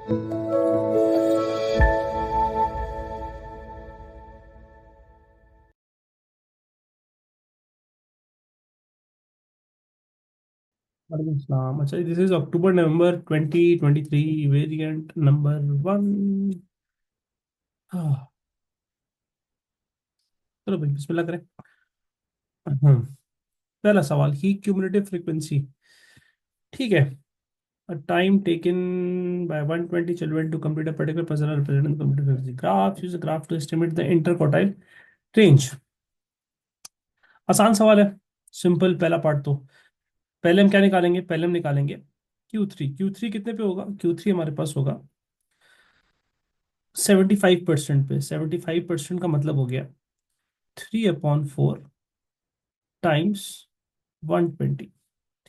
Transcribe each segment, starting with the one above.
वालेकुम सलाम। अच्छा, this is October November 2023 variant number 1। चलो भाई बिस्मिल्लाह करें। पहला सवाल ही क्यूमुलेटिव फ्रीक्वेंसी। ठीक है। Time taken by 120 children to complete a particular puzzle or represent the computer frequency graph. Use a graph to estimate the interquartile range. आसान सवाल है। सिंपल पहला पार्ट तो। पहले हम क्या निकालेंगे? पहले हम निकालेंगे Q3। Q3 कितने पे होगा? Q3 हमारे पास होगा 75% पे। 75% का मतलब हो गया 3/4 टाइम्स 120।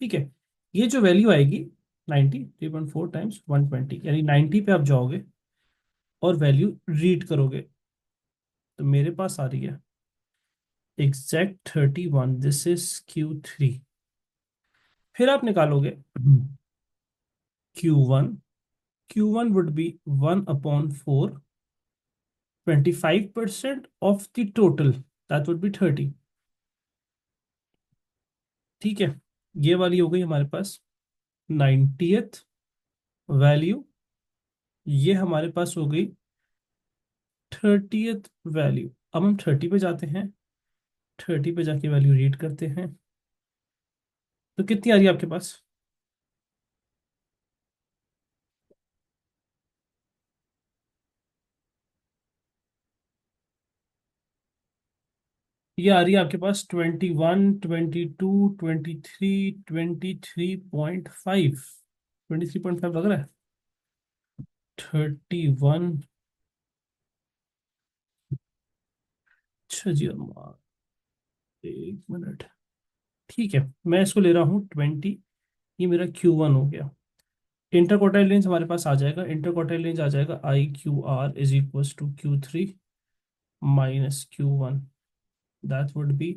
ठीक है। ये जो वैल्यू आएगी 90, 3/4 टाइम्स 120, यानी 90 पे आप जाओगे और वैल्यू रीड करोगे तो मेरे पास आ रही है एग्जैक्ट 31। This is Q3। फिर आप निकालोगे Q1। Q1 would be 1/4, 25% of the total, that would be 30। ठीक है। ये वाली हो गई हमारे पास 90th वैल्यू। ये हमारे पास हो गई 30th वैल्यू। अब हम 30 पे जाते हैं। 30 पे जाके वैल्यू रीड करते हैं तो कितनी आ रही है आपके पास? ये आ रही है आपके पास 21, 22, 23 23.5 लग रहा है। 31। अच्छा जी अम्मा, एक मिनट। ठीक है, मैं इसको ले रहा हूँ 20। ये मेरा Q1 हो गया। इंटरकोटाइल रेंज हमारे पास आ जाएगा। इंटरकोटाइल रेंज आ जाएगा IQR is equal to Q3 minus Q1। That would be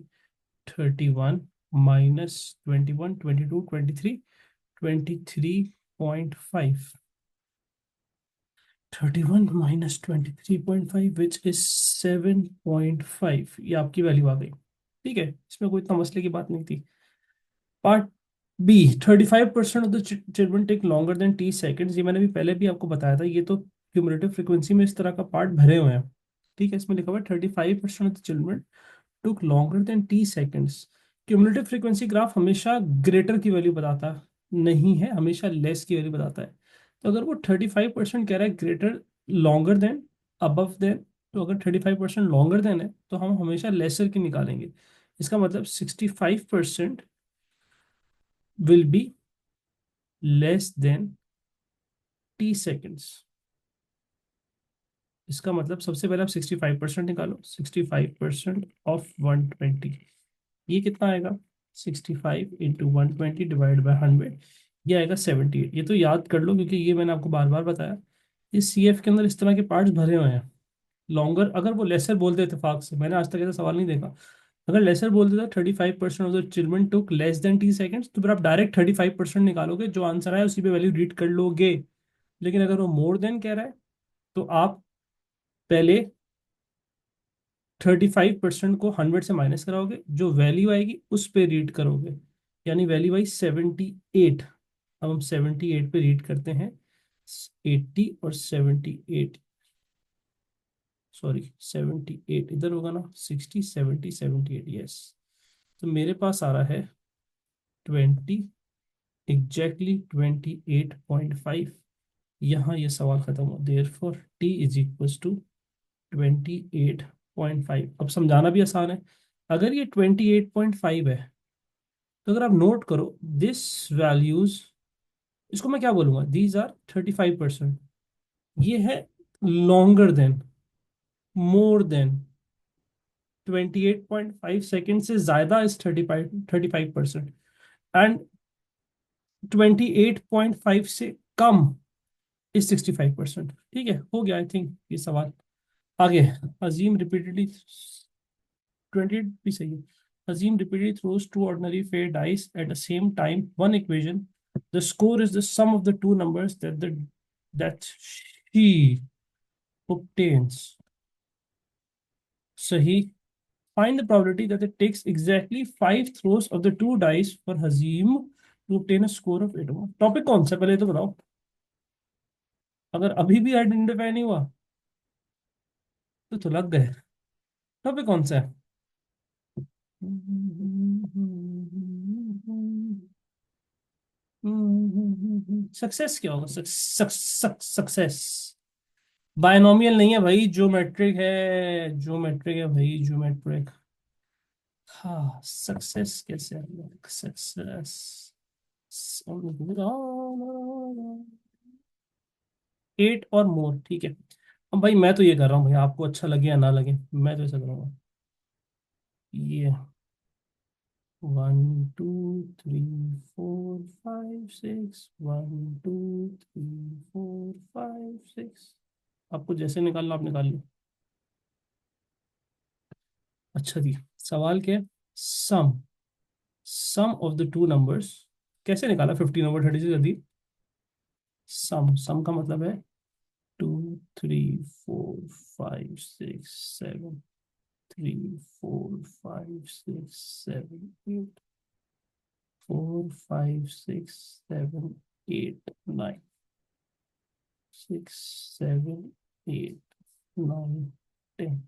31 minus 21, 22, 23, 23.5। 31 minus 23.5 which is 7.5। ये आपकी वैल्यू आ गई। ठीक है, इसमें कोई इतना मसले की बात नहीं थी। Part B, 35% of the children take longer than T seconds. ये मैंने भी पहले भी आपको बताया था। ये तो क्यूमुलेटिव फ्रीक्वेंसी में इस तरह का पार्ट भरे हुए हैं। ठीक है, इसमें लिखा हुआ है 35% of the children took longer than T seconds. Cumulative frequency graph हमेशा ग्रेटर की वैल्यू बताता नहीं है, हमेशा लेस की वैल्यू बताता है। तो अगर वो 35% कह रहा है greater, longer than, above than, तो अगर 35% लॉन्गर देन है तो हम हमेशा लेसर की निकालेंगे। इसका मतलब 65% will be less than T seconds. इसका मतलब सबसे पहले आप 65% निकालो। 65% ऑफ 120, ये कितना आएगा? 65 × 120 डिवाइड बाय 100, ये आएगा 78। ये तो याद कर लो क्योंकि ये मैंने आपको बार बार बताया। इस CF के अंदर इस तरह के पार्ट्स भरे हुए हैं। लॉन्गर अगर वो लेसर बोल दे इतफाक से, मैंने आज तक ऐसा सवाल नहीं देखा। अगर लेसर बोल देता 35% of the children took less than T seconds, तो फिर आप डायरेक्ट 35% निकालोगे, जो आंसर आया उसी पे वैल्यू रीड कर लोगे। लेकिन अगर वो मोर देन कह रहा है तो आप पहले 35% को 100 से माइनस कराओगे, जो वैल्यू आएगी उस पे रीड करोगे। यानी वैल्यू आई 78। अब हम 78 पे रीड करते हैं। 80 और 78, सॉरी 78 इधर होगा ना, 60, 70, 78, यस। तो मेरे पास आ रहा है 20, एग्जैक्टली 28.5। यहाँ ये सवाल खत्म हो। Therefore T is equal to 28.5। अब समझाना भी आसान है। अगर ये 28.5 है तो अगर आप नोट करो दिस वैल्यूज, इसको मैं क्या बोलूंगा? These are 35%। ये है longer than, more than. 28.5 second से ज्यादा इज 35%, एंड 28.5 से कम इज 65%। ठीक है, हो गया आई थिंक ये सवाल। आगे, अजीम रिपीटेडली 28 भी सही है। Azim repeatedly throws two ordinary fair dice at the same time. One equation. The score is the sum of the two numbers that the that she obtains. सही. Find the probability that it takes exactly 5 throws of the 2 dice for Hazim to obtain a score of 8. Topic कौन सा पहले तो बताओ, अगर अभी भी identify नहीं हुआ तो लग गए. टॉपिक कौन सा है? सक्सेस क्या होगा? सक्सेस बायनोमियल नहीं है भाई, ज्योमेट्रिक है. ज्योमेट्रिक है भाई, ज्योमेट्रिक. हाँ, सक्सेस कैसे है? सक्सेस 8 और मोर, ठीक है. अब भाई मैं तो ये कर रहा हूँ भाई, आपको अच्छा लगे या ना लगे, मैं तो ऐसा करूँगा. ये 1 2 3 4 5 6, 1 2 3 4 5 6. आपको जैसे निकालना आप निकाल लो. अच्छा जी, सवाल क्या है? सम सम ऑफ द टू नंबर्स. कैसे निकाला 15/36 दी? सम सम का मतलब है 2 3 4 5 6 7, 3 4 5 6 7 8, 4 5 6 7 8 9, 6 7 8 9 10.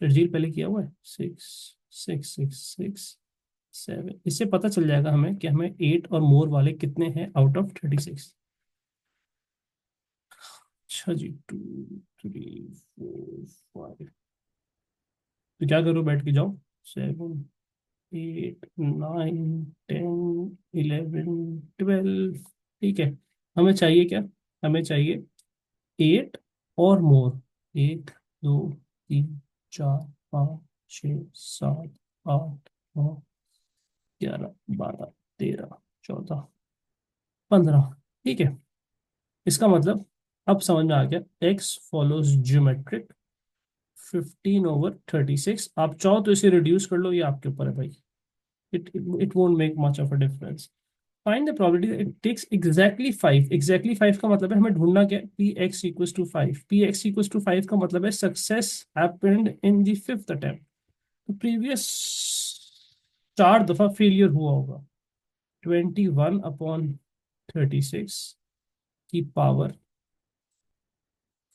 शर्जील पहले किया हुआ है. 6 6 6 6 7. इससे पता चल जाएगा हमें कि हमें 8 और मोर वाले कितने हैं आउट ऑफ 36. अच्छा जी, 2 3 4 5. तो क्या करो, बैठ के जाओ. 7 8 9 10 11 12. ठीक है. हमें चाहिए क्या? हमें चाहिए 8 और मोर. 1 2 3 4 5 6 7 8 9 11 12 13 14 15. ठीक है. इसका मतलब अब समझ में आ गया. X follows geometric 15/36. आप चाहो तो इसे रिड्यूस कर लो, ये आपके ऊपर है भाई. It won't make much of a difference. Find the probability it takes exactly 5. Exactly 5 का मतलब है हमें ढूंढना क्या है? P X equal to 5. P X equal to 5 का मतलब है success happened in the fifth attempt. तो प्रीवियस 4 दफा फेलियर हुआ होगा. 21/36 की पावर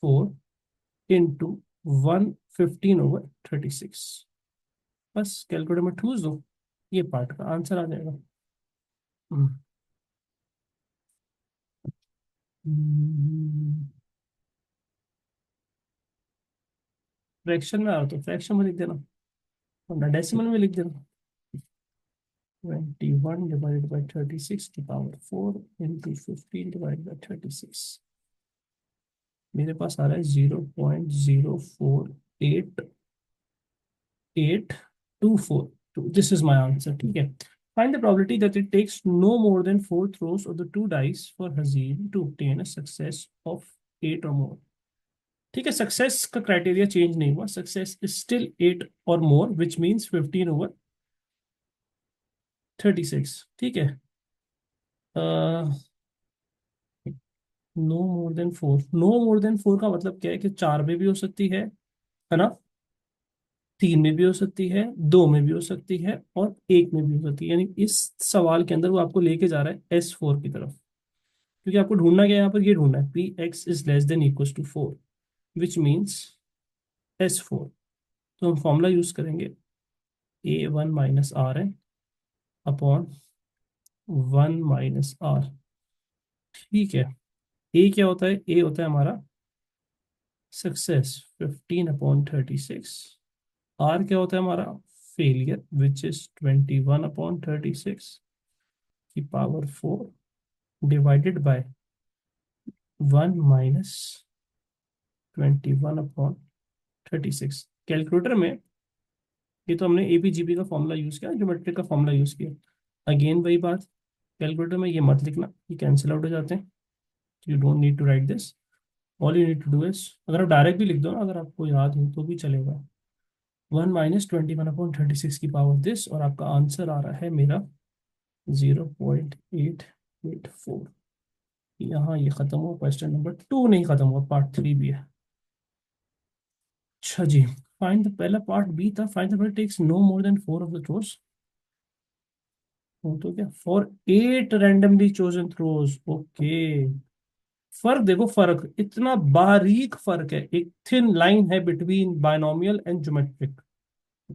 4 इंटू 1 15/36. बस कैलकुलेटर में ठूस दो, ये पार्ट का आंसर आ जाएगा. फ्रैक्शन में आ रहा तो फ्रैक्शन में लिख देना, वरना डेसिमल में लिख देना. 21/36 की पावर 4 इंटू 15/36. मेरे पास आ रहा है 0.04824. This is my answer. ठीक है. Find the probability that it takes no more than 4 throws of the 2 dice for Hazim to obtain a success of 8 or more. ठीक है. सक्सेस का क्राइटेरिया चेंज नहीं हुआ. सक्सेस इज स्टिल 8 और मोर, which means 15/36. ठीक है. No more than 4. No more than 4 का मतलब क्या है कि 4 में भी हो सकती है ना? 3 में भी हो सकती है, 2 में भी हो सकती है, और 1 में भी हो सकती है. यानी इस सवाल के अंदर वो आपको लेके जा रहा है S4 की तरफ. क्योंकि आपको ढूंढना क्या है यहाँ पर? ये ढूंढना है P X is less than equal to 4, which means S4. तो हम फॉर्मूला यूज करेंगे. A1 - R upon 1 - R. ठीक है. ए क्या होता है? ए होता है हमारा सक्सेस 15/36. आर क्या होता है हमारा? फेलियर, विच इज 21/36 की पावर 4 डिवाइडेड बाय 1 - 21/36. कैलकुलेटर में ये तो हमने एपीजीपी का फॉर्मूला यूज किया, ज्योमेट्रिक का फॉर्मूला यूज किया. अगेन वही बात, कैलकुलेटर में ये मत लिखना, ये कैंसिल आउट हो जाते हैं. You don't need to write this. All you need to do is, अगर आप डायरेक्ट भी लिख दो ना, अगर आपको याद हो तो भी चलेगा. 1 - 21/36 की पावर दिस, और आपका आंसर आ रहा है मेरा 0.884. यहाँ ये खत्म हुआ, क्वेश्चन नंबर 2 नहीं खत्म हुआ, पार्ट 3 भी है। अच्छा जी, फाइंड द, पहला पार्ट बी था, find the number takes no more than 4 of the throws. तो क्या, for 8 randomly chosen throws, okay. फर्क देखो, फर्क इतना बारीक फर्क है, एक थिन लाइन है बिटवीन बायनोमियल एंड ज्योमेट्रिक,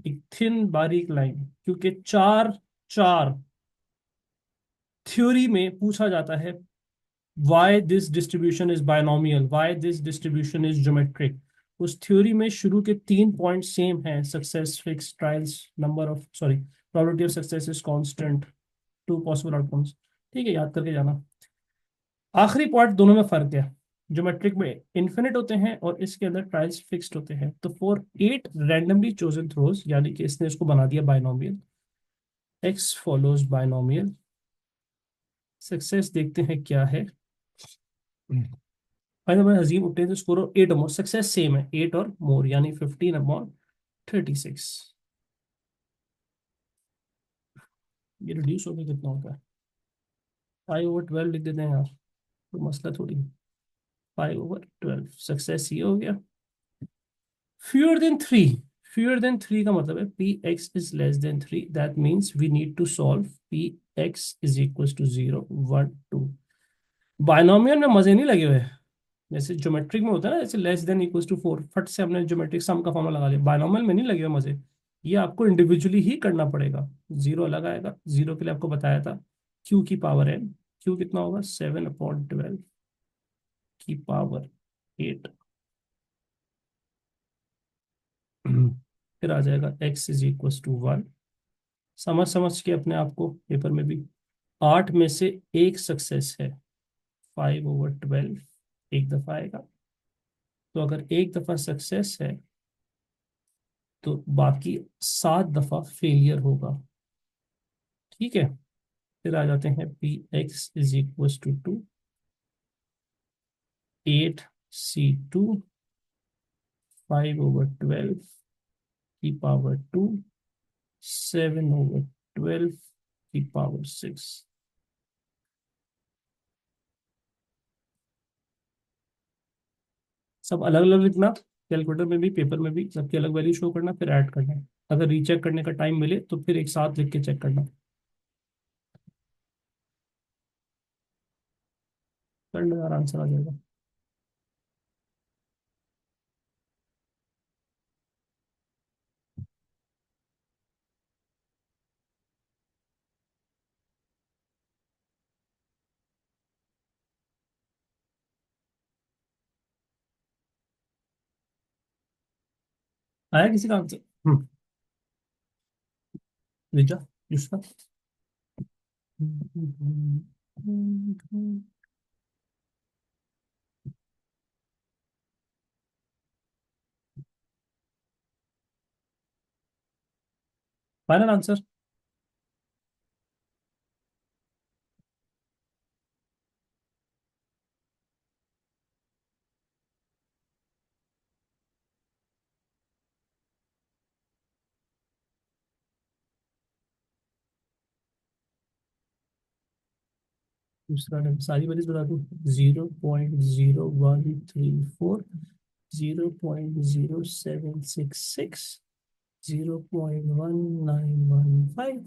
एक थिन बारीक लाइन, क्योंकि चार चार थ्योरी में पूछा जाता है why this distribution is binomial, why this distribution is geometric। उस थ्योरी में शुरू के 3 पॉइंट सेम हैं, success fix, trials number of, sorry, probability of success is constant, 2 possible outcomes. ठीक है, याद करके जाना। आखिरी पॉइंट दोनों में फर्क है, ज्योमेट्रिक में इन्फिनिट होते हैं और इसके अंदर ट्रायल्स फिक्स्ड होते हैं। तो फॉर 8 रैंडमली चोजन थ्रोज, यानी कि इसने इसको बना दिया binomial, x follows binomial, success देखते हैं क्या है। फाइनल में अजीम obtains a score of 8 or more, success same है, 8 और मोर, यानी 15/36। ये रिड्यूस होकर कितना होता है, 5/12 लिख देते हैं यार, तो मसला थोड़ी है। 5/12 सक्सेस ये हो गया। फ्यूअर देन 3, फ्यूअर देन 3 का मतलब है P X is less than 3, that means we need to solve P X is equal to 0 1 2। Binomial में मजे नहीं लगे हुए, जैसे ज्योमेट्रिक में होता है ना, जैसे लेस देन इक्वल्स टू 4, फट से हमने ज्योमेट्रिक सम का फॉर्मूला लगा लिया, बायनोमियल में नहीं लगे हुए मजे। ये आपको इंडिविजुअली ही करना पड़ेगा। जीरो अलग आएगा, जीरो के लिए आपको बताया था क्यू की पावर n, क्यू कितना होगा, 7/12 की पावर 8। फिर आ जाएगा x इज इक्वल टू 1। समझ समझ के अपने आप को, पेपर में भी 8 में से एक सक्सेस है, 5/12 एक दफा आएगा। तो अगर एक दफा सक्सेस है तो बाकी 7 दफा फेलियर होगा। ठीक है, फिर आ जाते हैं P X is equal to 2, 8c2, 5/12 की पावर 2, 7/12 की पावर 6। सब अलग अलग लिखना, कैलकुलेटर में भी पेपर में भी सबकी अलग वैल्यू शो करना, फिर ऐड करना। अगर रीचेक करने का टाइम मिले तो फिर एक साथ लिख के चेक करना, करने का आंसर आ जाएगा। आया किसी का आंसर? रीचा, दूसरा। Final answer. दूसरा नंबर सारी वैल्यूज बता दूं, 0.0134, 0.0766, 0.1915,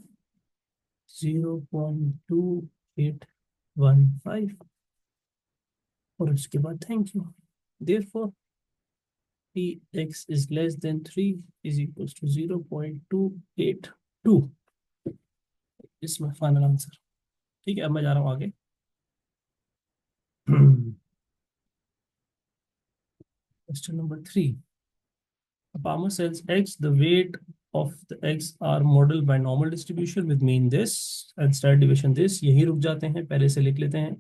0.2815, और उसके बाद thank you. Therefore, px is less than 3 is equals to 0.282। इसमें फाइनल आंसर। ठीक है, अब मैं जा रहा हूँ आगे। Question number 3, a farmer sells eggs. The weight of the eggs are modeled by normal distribution with mean this and standard deviation this। यही रुक जाते हैं, पहले से लिख लेते हैं।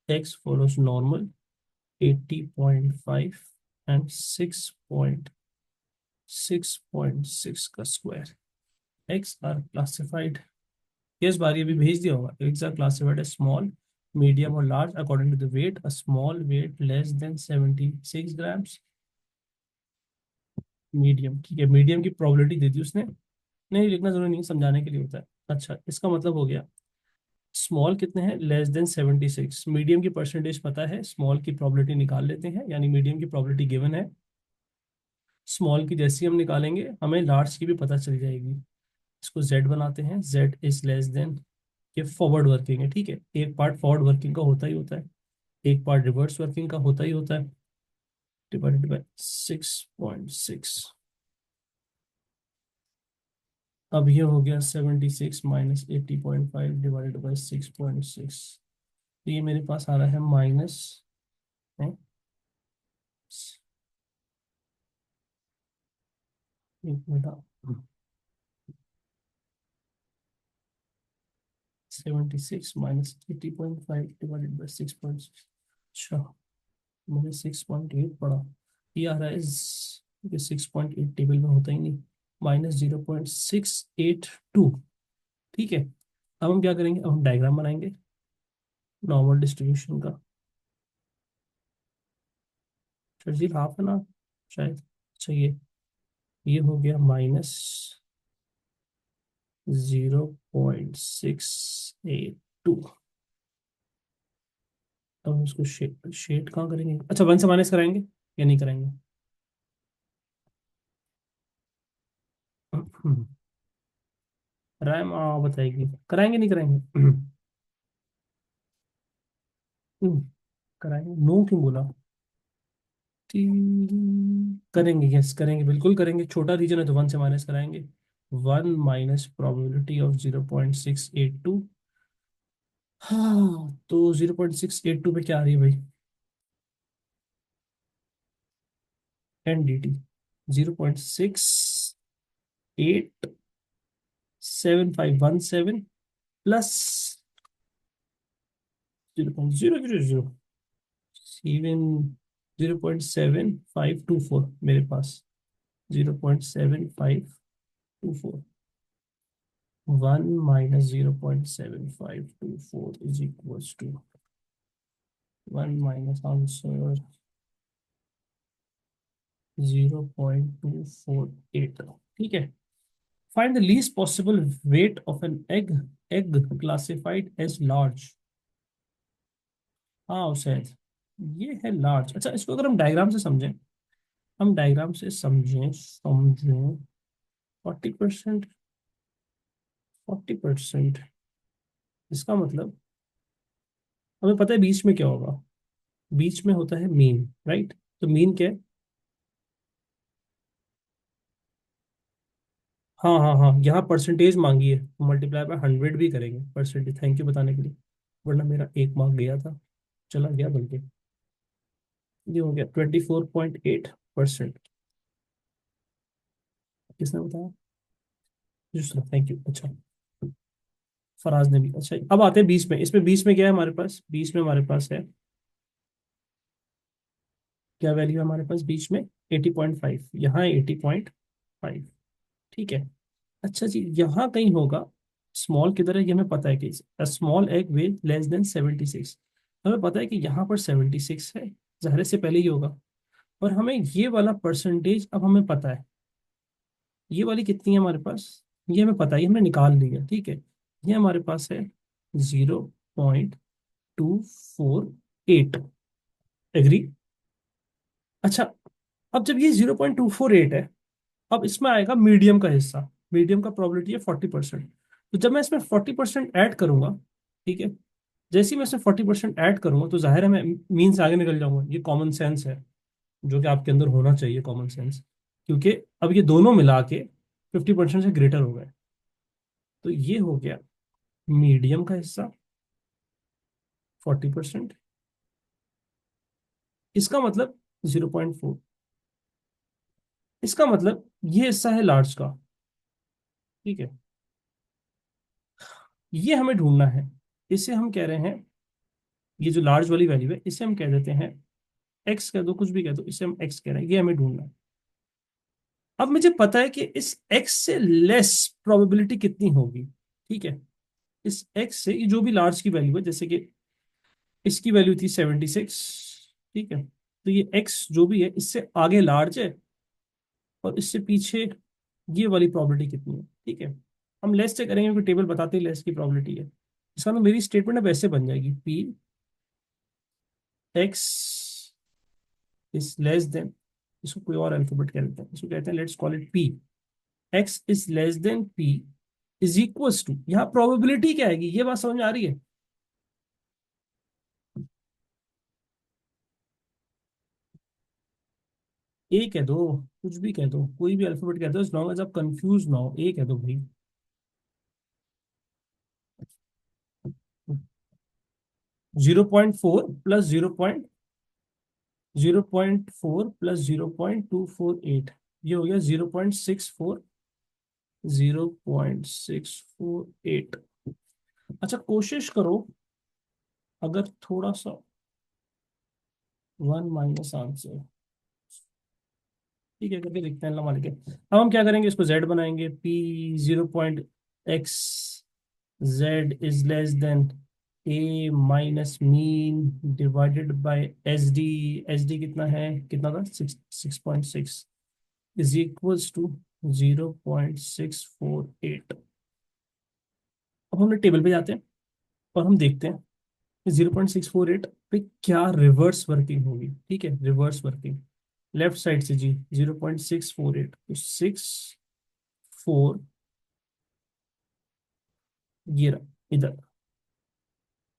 X follows normal 80.5 and 6.6 का स्क्वायर। X are classified, इस बार ये भी भेज दिया होगा। Eggs are classified as small, medium और large according to the weight। A small weight less than 76 grams, medium. ठीक है, मीडियम की प्रोबेबिलिटी दे दी उसने, नहीं लिखना जरूरी नहीं, समझाने के लिए होता है। अच्छा, इसका मतलब हो गया स्मॉल कितने हैं, लेस देन 76। मीडियम की परसेंटेज पता है, स्मॉल की प्रोबेबिलिटी निकाल लेते हैं, यानी मीडियम की प्रोबेबिलिटी गिवन है। स्मॉल की जैसी हम निकालेंगे हमें लार्ज की भी पता चल जाएगी। इसको z बनाते हैं, z इज लेस देन, ये फॉरवर्ड वर्किंग है, ठीक है, एक पार्ट फॉरवर्ड वर्किंग का होता ही होता है, एक पार्ट रिवर्स वर्किंग का होता ही होता है, डिवाइडेड बाय 6.6। अब ये हो गया 76 माइनस 80.5 डिवाइडेड बाई 6.6। तो ये मेरे पास आ रहा है माइनस, एक मिनट, 76 माइनस 80.5 डिवाइडेड बाई 6.6। अच्छा, मुझे 6.8 पड़ा, ये आ रहा है 6.8 टेबल में होता ही नहीं, -0.682। ठीक है, अब हम क्या करेंगे, अब हम डायग्राम बनाएंगे नॉर्मल डिस्ट्रीब्यूशन का। जी हाफ है ना शायद। अच्छा, ये हो गया -0.682। अब हम इसको शेड शेड कहाँ करेंगे, अच्छा 1 से माइनस कराएंगे या नहीं कराएंगे? रैम बताएगी, कराएंगे नहीं कराएंगे? कराएंगे, नो क्यों बोला? करेंगे, यस करेंगे, बिल्कुल करेंगे, छोटा रीजन है तो 1 से माइनस कराएंगे। 1 माइनस प्रोबेबिलिटी ऑफ 0.682। हाँ, तो 0.682 पे क्या आ रही है भाई, एन डी टी 0.687 517 प्लस 0.0007, 0.7524 मेरे पास, 0.7524। 1 minus 0.7524 is equals to 1 minus answer 0.248। ठीक है, find the least possible weight of an egg, egg classified as large. हाँ शायद ये है लार्ज। अच्छा, इसको अगर हम डायग्राम से समझें, हम डायग्राम से समझें 40%, 40%, इसका मतलब हमें पता है बीच में क्या होगा, बीच में होता है मीन, राइट? तो मीन क्या है? हाँ हाँ हाँ, यहाँ परसेंटेज मांगी है, मल्टीप्लाई बाय 100 भी करेंगे परसेंटेज, थैंक यू बताने के लिए, वरना मेरा एक मार्क गया था, चला गया बल्कि। ये हो गया 24.8%। किसने बताया? दूसरा, थैंक यू। अच्छा, फराज ने भी। अच्छा, अब आते हैं 20 में, इसमें 20 में क्या है हमारे पास, 20 में हमारे पास है, क्या वैल्यू है हमारे पास बीच में, 80.5, यहाँ 80.5। ठीक है, अच्छा जी, यहाँ कहीं होगा, स्मॉल किधर है ये हमें पता है कि small egg weighs less than 76, हमें पता है कि यहाँ पर 76 है, ज़ाहिर से पहले ही होगा। और हमें ये वाला परसेंटेज अब हमें पता है, ये वाली कितनी है हमारे पास, ये हमें पता है, ये हमने निकाल लिया, ठीक है। ये हमारे पास है 0.248। एग्री? अच्छा, अब जब ये 0.248 है, अब इसमें आएगा मीडियम का हिस्सा, मीडियम का प्रोबेबिलिटी है 40%। तो जब मैं इसमें 40% ऐड करूंगा, ठीक है, जैसे ही मैं इसमें 40% ऐड करूंगा तो जाहिर है मैं मीन से आगे निकल जाऊंगा, ये कॉमन सेंस है जो कि आपके अंदर होना चाहिए, कॉमन सेंस, क्योंकि अब ये दोनों मिला के 50% से ग्रेटर हो गए। तो ये हो गया मीडियम का हिस्सा 40%, इसका मतलब 0.4, इसका मतलब ये हिस्सा है लार्ज का, ठीक है, ये हमें ढूंढना है, इसे हम कह रहे हैं, ये जो लार्ज वाली वैल्यू है इसे हम कह देते हैं एक्स, कह दो कुछ भी कह दो, इसे हम एक्स कह रहे हैं, ये हमें ढूंढना है। अब मुझे पता है कि इस एक्स से लेस प्रोबेबिलिटी कितनी होगी, ठीक है, इस एक्स से ये जो भी लार्ज की वैल्यू है, जैसे कि इसकी वैल्यू थी 76, ठीक है, तो ये एक्स जो भी है इससे आगे लार्ज है, और इससे पीछे ये वाली प्रोबेबिलिटी कितनी है, ठीक है। हम लेस से करेंगे क्योंकि टेबल बताते ही लेस की प्रोबेबिलिटी है। इसका मतलब मेरी स्टेटमेंट अब ऐसे बन जाएगी, P X is less then, इसको कोई और अल्फाबेट कह देते हैं, इसको कहते हैं, let's call it P, X is less than P is equals to, यहाँ प्रोबेबिलिटी क्या आएगी, ये बात समझ में आ रही है? ए कह दो, कुछ भी कह दो, कोई भी अल्फाबेट कह दो, इस लॉन्ग एज आप कंफ्यूज ना हो, ए कह दो भाई। 0.4 प्लस 0.4 प्लस 0.248, ये हो गया 0.64, 0.648। अच्छा कोशिश करो, अगर थोड़ा सा, वन माइनस आंसर, ठीक है करके देखते हैं, अल्लाह मालिक है। अब हम क्या करेंगे, इसको जेड बनाएंगे, P 0.x Z is less then A minus mean divided by S D, S D कितना है, कितना था, 6.6 इज इक्वल्स टू 0.648। अब हम टेबल पे जाते हैं और हम देखते हैं 0.648 पे क्या रिवर्स वर्किंग होगी, ठीक है, रिवर्स वर्किंग लेफ्ट साइड से जी, 0.648 तो 6 4, ये रहा इधर,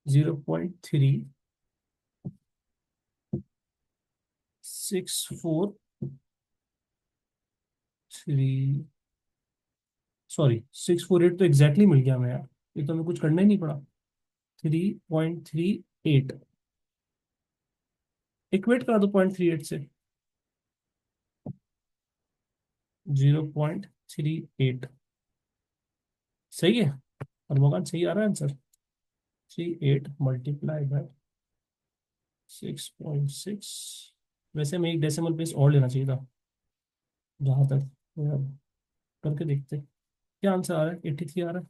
0.3643, सॉरी 648 तो एग्जैक्टली मिल गया हमें यार, ये तो हमें कुछ करना ही नहीं पड़ा। 3.38, इक्वेट करा दो 0.38 से, 0.38, सही है, और मकान सही आ रहा है आंसर, 38 मल्टीप्लाई बाय 6.6। वैसे में एक डेसिमल प्लेस और लेना चाहिए था, जहां तक यार, करके देखते हैं। क्या आंसर आ रहा है, 83 आ रहा है।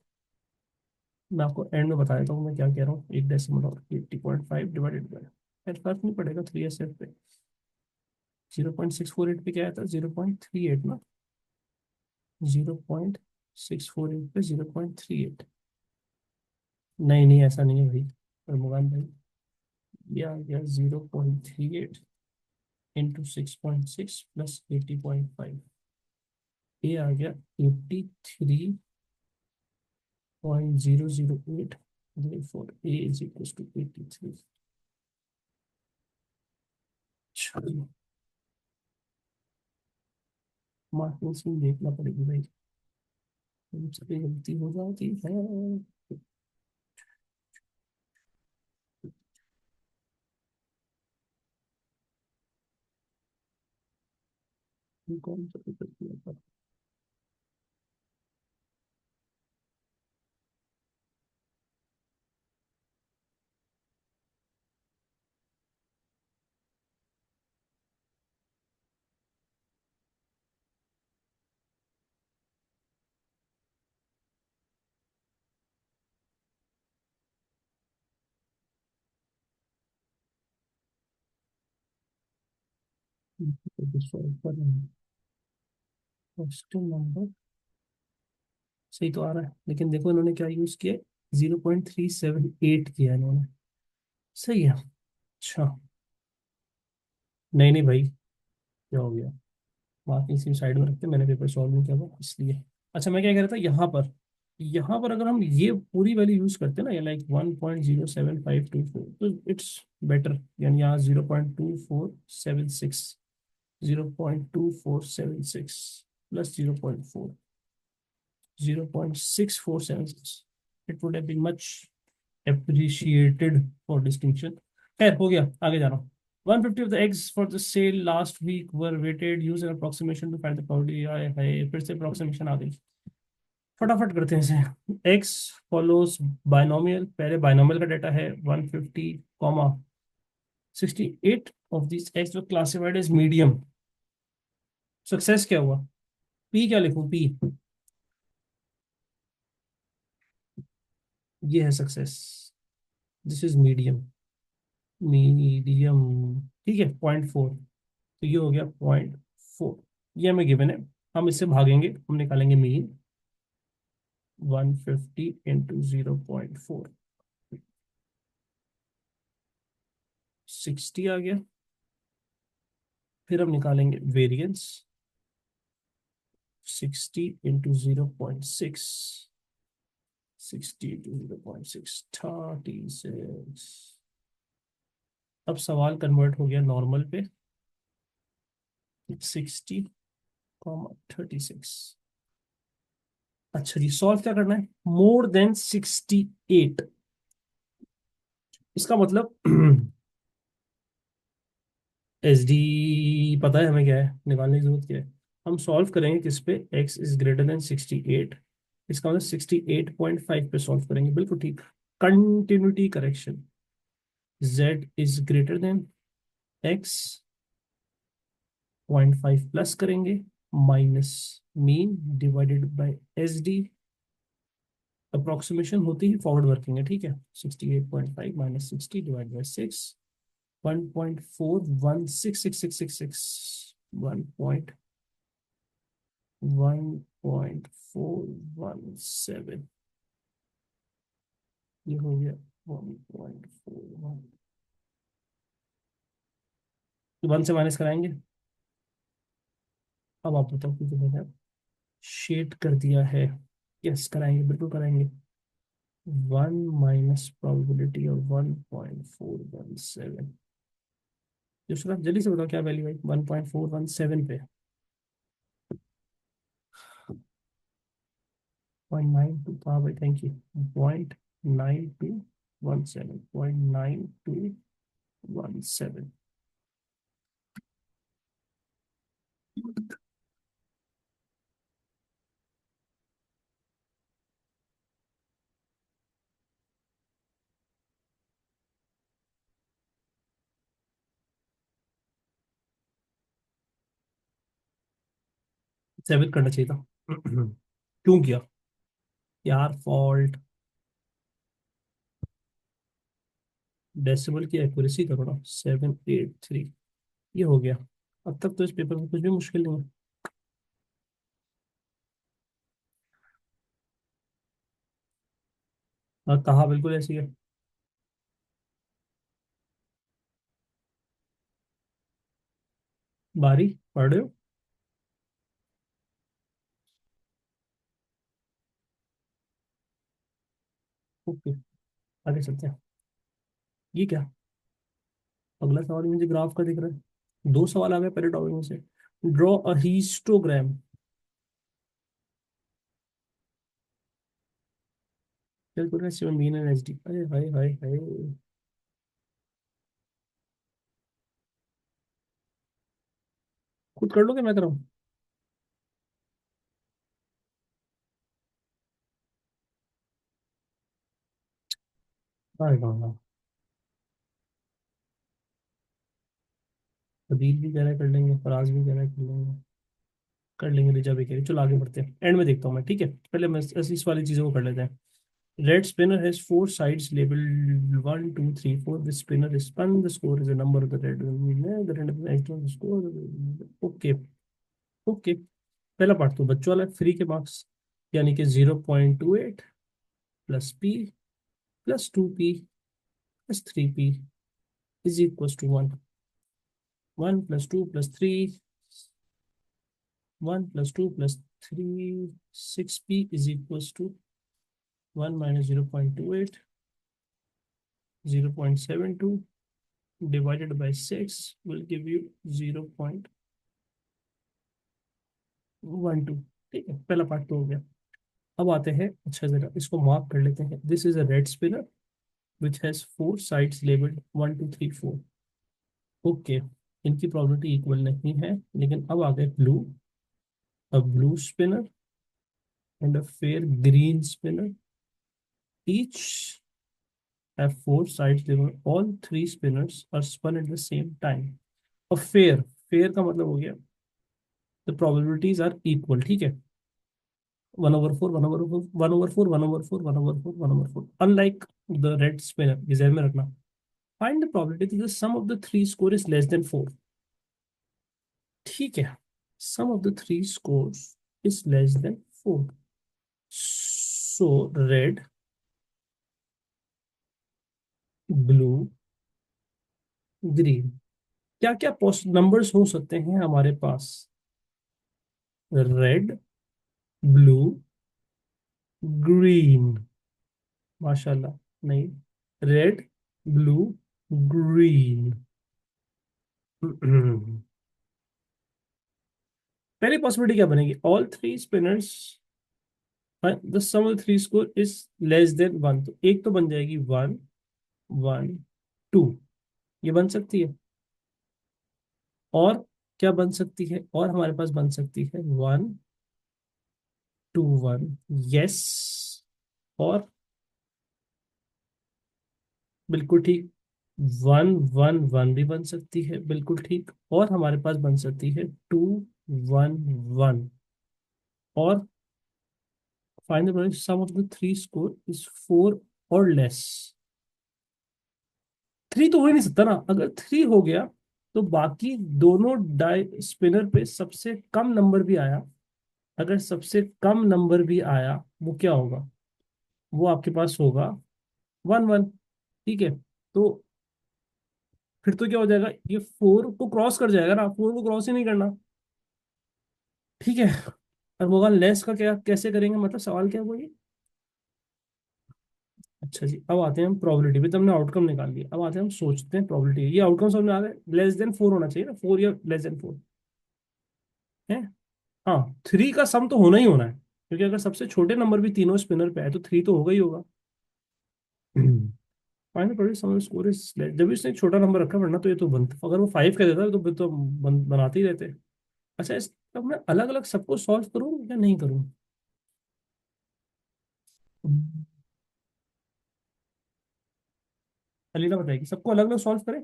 मैं आपको एंड में बता देता हूँ मैं क्या कह रहा हूँ, एक डेसिमल और 80.5 डिवाइडेड बाय, यार फर्क नहीं पड़ेगा 3 एस पे, 0.648 पे क्या आया था, 0.38 ना, 0.648 पे 0.38, नहीं नहीं ऐसा नहीं है भाई, और मुगान भाई, ये आ गया 0.38 इंटू 6.6 प्लस 80.5, ये आ गया 83.008, therefore a is equals to 83। चलो मार्किंग में देखना पड़ेगी भाई, मुझसे गलती हो जाती है। कौन सा पेपर किया था? क्वेश्चन नंबर सही तो आ रहा है, लेकिन देखो इन्होंने क्या यूज किया, 0.378 किया इन्होंने, सही है। अच्छा, नहीं नहीं भाई, क्या हो गया, बाकी इसी साइड में रखते, मैंने पेपर सॉल्व नहीं किया था इसलिए। अच्छा मैं क्या कह रहा था, यहाँ पर अगर हम ये पूरी वैल्यू यूज करते हैं ना, ये लाइक 1.07524, तो इट्स बेटर, यानी यहाँ 0.2476, 0.2476 plus 0.6476, it would have been much appreciated for distinction। खैर हो गया, आगे जा रहा हूँ। 150 of the eggs for the sale last week were weighted, use an approximation to find the probability, आए हाय फिर से approximation आ गई, फटाफट करते हैं इसे। x follows binomial, पहले binomial का डेटा है 150 comma 68 of these eggs were classified as medium। Success क्या हुआ, p क्या लिखूं, p, ये है success, this is medium, medium, ठीक है, 0.4, तो ये हो गया 0.4, ये हमें गिवन है, हम इससे भागेंगे, हम निकालेंगे मीन, 150 इंटू 0.4, 60 आ गया। फिर हम निकालेंगे वेरिएंस, 60 इंटू 0.6, 60 इंटू 0.6, 36। अब सवाल कन्वर्ट हो गया नॉर्मल पे, 60, 36। अच्छा जी, सॉल्व क्या करना है, मोर देन 68। इसका मतलब एस डी पता है हमें क्या है, निकालने की जरूरत क्या है। हम सॉल्व करेंगे किस पे, x इज ग्रेटर देन 68। इसका मतलब 68.5 पे सॉल्व करेंगे, बिल्कुल ठीक। Continuity correction, z is greater than x, 0.5 plus करेंगे, minus mean divided by S D. Approximation होती ही फॉरवर्ड वर्किंग है, ठीक है। 68.5 माइनस 60 डिवाइड बाय 6, 1.416666, 1.1417, ये हो गया 1.41। 1 से माइनस कराएंगे। अब आप बताओ कि मैंने शेड कर दिया है। यस कराएंगे, बिल्कुल कराएंगे। 1 माइनस प्रोबेबिलिटी ऑफ 1.417। दूसरा जल्दी से बताओ क्या वैल्यू है 1.417 पे। 0.92, हाँ भाई थैंक यू। 0.9217, 0.9217। सेवन करना चाहिए था। क्यों किया यार फॉल्ट। डेसिमल की एक्यूरेसी करो ना, 783। ये हो गया। अब तक तो इस पेपर में कुछ भी मुश्किल नहीं है। हाँ कहा बिल्कुल ऐसी है। बारी पढ़ रहे हो। ओके, आगे चलते हैं। ये क्या, अगला सवाल मुझे ग्राफ का दिख रहा है। दो सवाल आ गए पहले टॉपिक में से। Draw a histogram. Calculate mean and SD. अरे हाय हाय हाय, खुद कर लोगे मैं कराऊं। हाँ हाँ हाँ। अदील भी कह रहा है कर लेंगे, फराज भी कह रहा है कर लेंगे। कर लेंगे, रिजा भी कह रही है। चलो आगे बढ़ते हैं, एंड में देखता हूँ मैं, ठीक है। पहले मैं इस वाली चीजों को कर लेते हैं। Red spinner has four sides labeled 1, 2, 3, 4. The spinner is spun. The score is the number of the red. The red extra the score. Okay okay. पहला पार्ट तो बच्चों वाला, फ्री के मार्क्स, यानी कि 0.28 plus P plus 2p plus 3p is equal to 1। 1 plus 2 plus 3, 1 plus 2 plus 3, 6p is equal to 1 minus 0.28, 0.72 divided by 6 will give you 0.12। ठीक है, पहला पार्ट तो हो गया। अब आते हैं, अच्छा जरा इसको मार्क कर लेते हैं। This is a red spinner which has four sides labelled 1, 2, 3, 4। Okay, इनकी प्रोबेबिलिटी इक्वल नहीं है। लेकिन अब आ गए blue, a blue spinner and a fair green spinner, each have four sides labeled, all three spinners are spun at the same time। और fair का मतलब हो गया द प्रोबेबिलिटीज आर इक्वल, ठीक है। 1/4, 1/4, 1/4, 1/4, 1/4, 1/4, अनलाइक द रेड स्पिनर। ये ध्यान में रखना। Find the probability the sum of the three score is less than 4। ठीक है, sum of the three scores is less than 4। So red, blue green. क्या क्या नंबर्स हो सकते हैं हमारे पास? Red, blue, green. माशाल्लाह। नहीं, रेड, ब्लू, ग्रीन। पहली पॉसिबिलिटी क्या बनेगी? All three spinners the sum of three score is less than one. तो एक तो बन जाएगी वन, वन, टू। ये बन सकती है। और क्या बन सकती है? और हमारे पास बन सकती है वन, टू, वन। यस। और बिल्कुल ठीक, वन, वन, वन भी बन सकती है, बिल्कुल ठीक। और हमारे पास बन सकती है टू, वन, वन। और find the sum of the three score is four और लेस। थ्री तो हो ही नहीं सकता ना। अगर थ्री हो गया तो बाकी दोनों डाई स्पिनर पे सबसे कम नंबर भी आया। अगर सबसे कम नंबर भी आया, वो क्या होगा? वो आपके पास होगा वन, वन। ठीक है। तो फिर तो क्या हो जाएगा? ये फोर को क्रॉस कर जाएगा ना, फोर को क्रॉस ही नहीं करना। ठीक है। और होगा लेस का क्या, कैसे करेंगे? मतलब सवाल क्या है वो ये? अच्छा जी, अब आते हैं हम प्रोबेबिलिटी पे। तो हमने आउटकम निकाल लिया, अब आते हैं हम सोचते हैं प्रोबेबिलिटी। ये आउटकम समझ में आ गए? लेस देन फोर होना चाहिए ना, फोर या लेस देन फोर है। हाँ, थ्री का सम तो होना ही होना है, क्योंकि अगर सबसे छोटे नंबर भी तीनों स्पिनर पे है तो थ्री तो होगा ही होगा। Final product sum score is, जब इसने एक छोटा नंबर रखा, वरना तो ये तो बन, अगर वो फाइव कह देता तो फिर तो बनाते ही रहते। अच्छा, इस अब मैं अलग अलग सबको सॉल्व करूँ या नहीं करूँ? अलीना बताएगी सबको अलग अलग सॉल्व करें।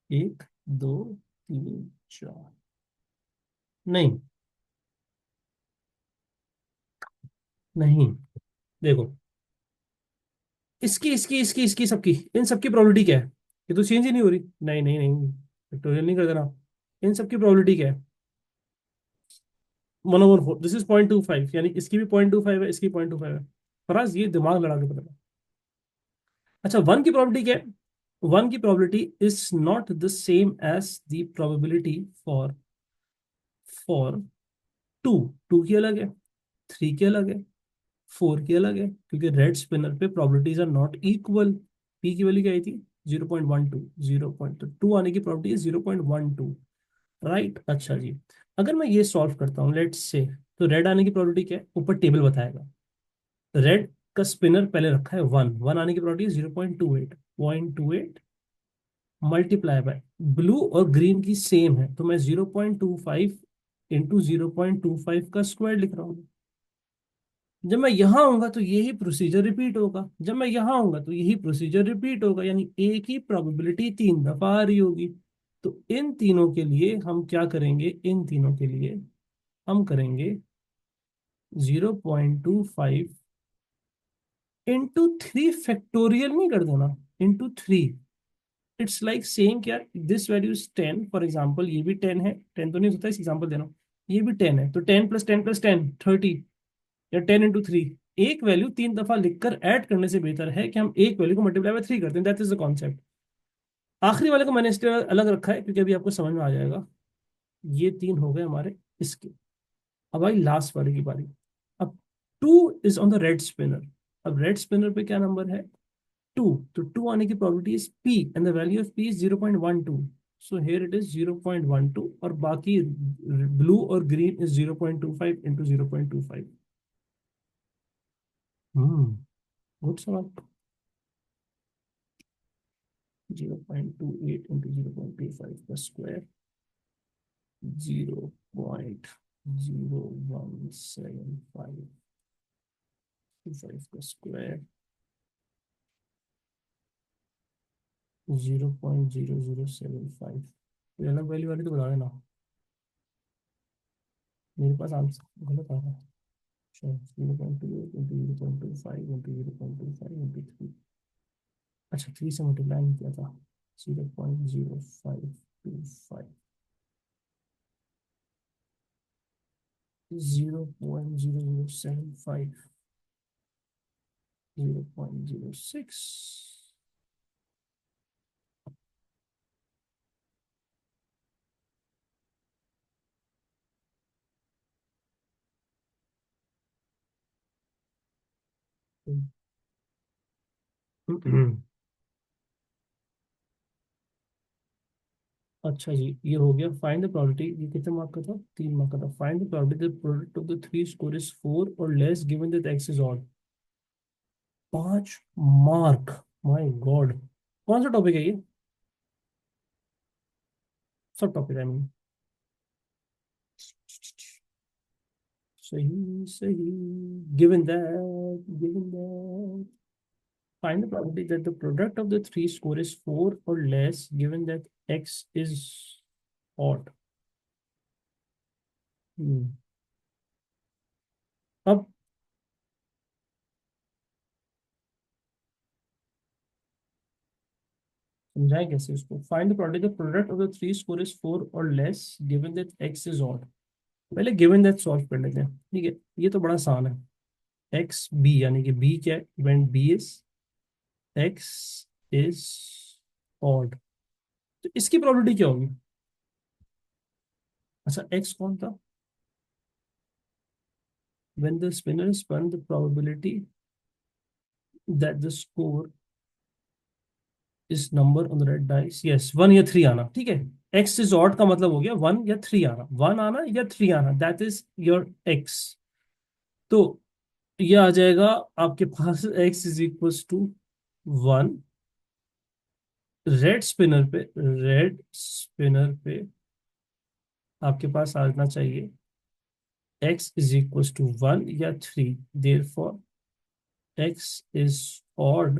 एक, दो, तीन, चार। नहीं, नहीं। देखो, इसकी सबकी, इन सबकी प्रोबेबिलिटी क्या है? ये तो चेंज ही नहीं हो रही। नहीं, नहीं, नहीं, फैक्टोरियल नहीं कर देना। इन सबकी प्रोबेबिलिटी क्या है? One over four, this is 0.25, यानी इसकी भी 0.25 है, इसकी 0.25 है। फराज, ये दिमाग लड़ा के पता कर। अच्छा, वन की प्रोबेबिलिटी क्या है? वन की probability is not the same as the probability for for two. Two की अलग है, थ्री की अलग है, फोर की अलग है, क्योंकि रेड स्पिनर पे probabilities are not equal. P की वैल्यू क्या आई थी? 0.12। 0.2 आने की प्रोबेबिलिटी है 0.12। राइट। अच्छा जी, अगर मैं ये सॉल्व करता हूँ लेट्स से, तो रेड आने की प्रोबेबिलिटी क्या है? ऊपर टेबल बताएगा। रेड का स्पिनर पहले रखा है वन, वन आने की प्रोबेबिलिटी 0.28। 0.28 मल्टीप्लाई बाय ब्लू और ग्रीन की सेम है, तो मैं 0.25 इंटू 0.25 का स्क्वायर लिख रहा हूँ। जब मैं यहां आऊंगा तो यही प्रोसीजर रिपीट होगा, जब मैं यहां आऊंगा तो यही प्रोसीजर रिपीट होगा, यानी एक ही प्रोबेबिलिटी तीन दफा आ रही होगी। तो इन तीनों के लिए हम क्या करेंगे? इन तीनों के लिए हम करेंगे 0.25 इंटू थ्री। फैक्टोरियल नहीं कर देना, into three. It's like saying क्या, this value is 10 for example. ये भी 10 है, 10 तो नहीं होता, इस एग्जाम्पल दे रहा हूँ। ये भी 10 है, तो 10 + 10 + 10 30, या 10 × 3। एक वैल्यू तीन दफा लिखकर ऐड करने से बेहतर है कि हम एक वैल्यू को मल्टीप्लाई बाय थ्री करते हैं। That is the concept. आखिरी वाले को मैंने इसलिए अलग रखा है क्योंकि अभी आपको समझ में आ जाएगा। ये तीन हो गए हमारे इसके। अब आई लास्ट वाले की बारी। अब two is on the red spinner. अब रेड स्पिनर पे क्या नंबर है? टू। तो टू आने की probability is P, and the value of P is 0.12। So here it is 0.12, और बाकी ब्लू और green is 0.25 into 0.25। Hmm, good सवाल। 0.28 इंटू 0.25 का स्क्वायर, 0.0175 का स्क्वायर, 0.0075। अलग वैल्यू वाली तो बता देना। मेरे पास आंसर गलत आ रहा है। 0.28 इंटू 0.25 इंटू 0.25 इंटू थ्री। अच्छा, थ्री से मल्टीप्लाई नहीं किया था। 0.0525, 0.0075, 0.06। अच्छा जी, ये हो गया। फाइंड द प्रोबेबिलिटी, ये कितने मार्क का था? 3 मार्क का था। Find the probability the product of the three score is 4 और less given that x is odd. 5 mark, my God. कौन सा टॉपिक है ये? सब टॉपिक है। सही सही। Given that find the probability that the product of the three score is 4 or less given that x is odd. हम्म, अब समझाएं कैसे इसको। Find the product the product of the three score is 4 और less given that x is odd. पहले given that solve कर लेते हैं, ठीक है। ये तो बड़ा आसान है। एक्स बी, यानी कि बी क्या है? Event B is X is odd. तो इसकी प्रोबेबिलिटी क्या होगी? अच्छा, एक्स कौन था? when the spinner is spun, the probability that the score is number on the red dice, yes, 1 या 3 आना, ठीक है। एक्स इज ऑड का मतलब हो गया 1 या 3 आना, 1 आना या 3 आना, दैट इज योर एक्स। तो ये आ जाएगा आपके पास X is equal to 1। Red spinner पे आपके पास आना चाहिए एक्स इज इक्वल टू 1 या 3। Therefore X is odd.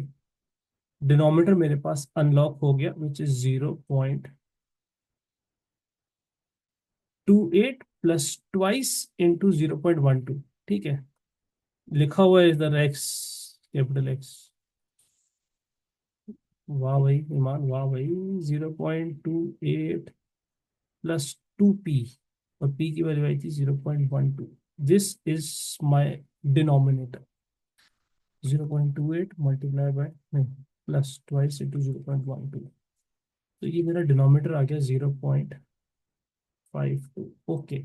Denominator मेरे पास अनलॉक हो गया, which is 0.28 plus twice into 0.12, ठीक है। लिखा हुआ है इधर एक्स, कैपिटल एक्स। वाह भाई ईमान, वाह भाई। 0.28 प्लस 2p, और p की वैल्यू आई थी 0.12। This is my denominator. 0.28 multiply bye, नहीं, प्लस ट्वाइस इंटू 0.12। तो ये मेरा डिनोमिनेटर आ गया 0.52। ओके।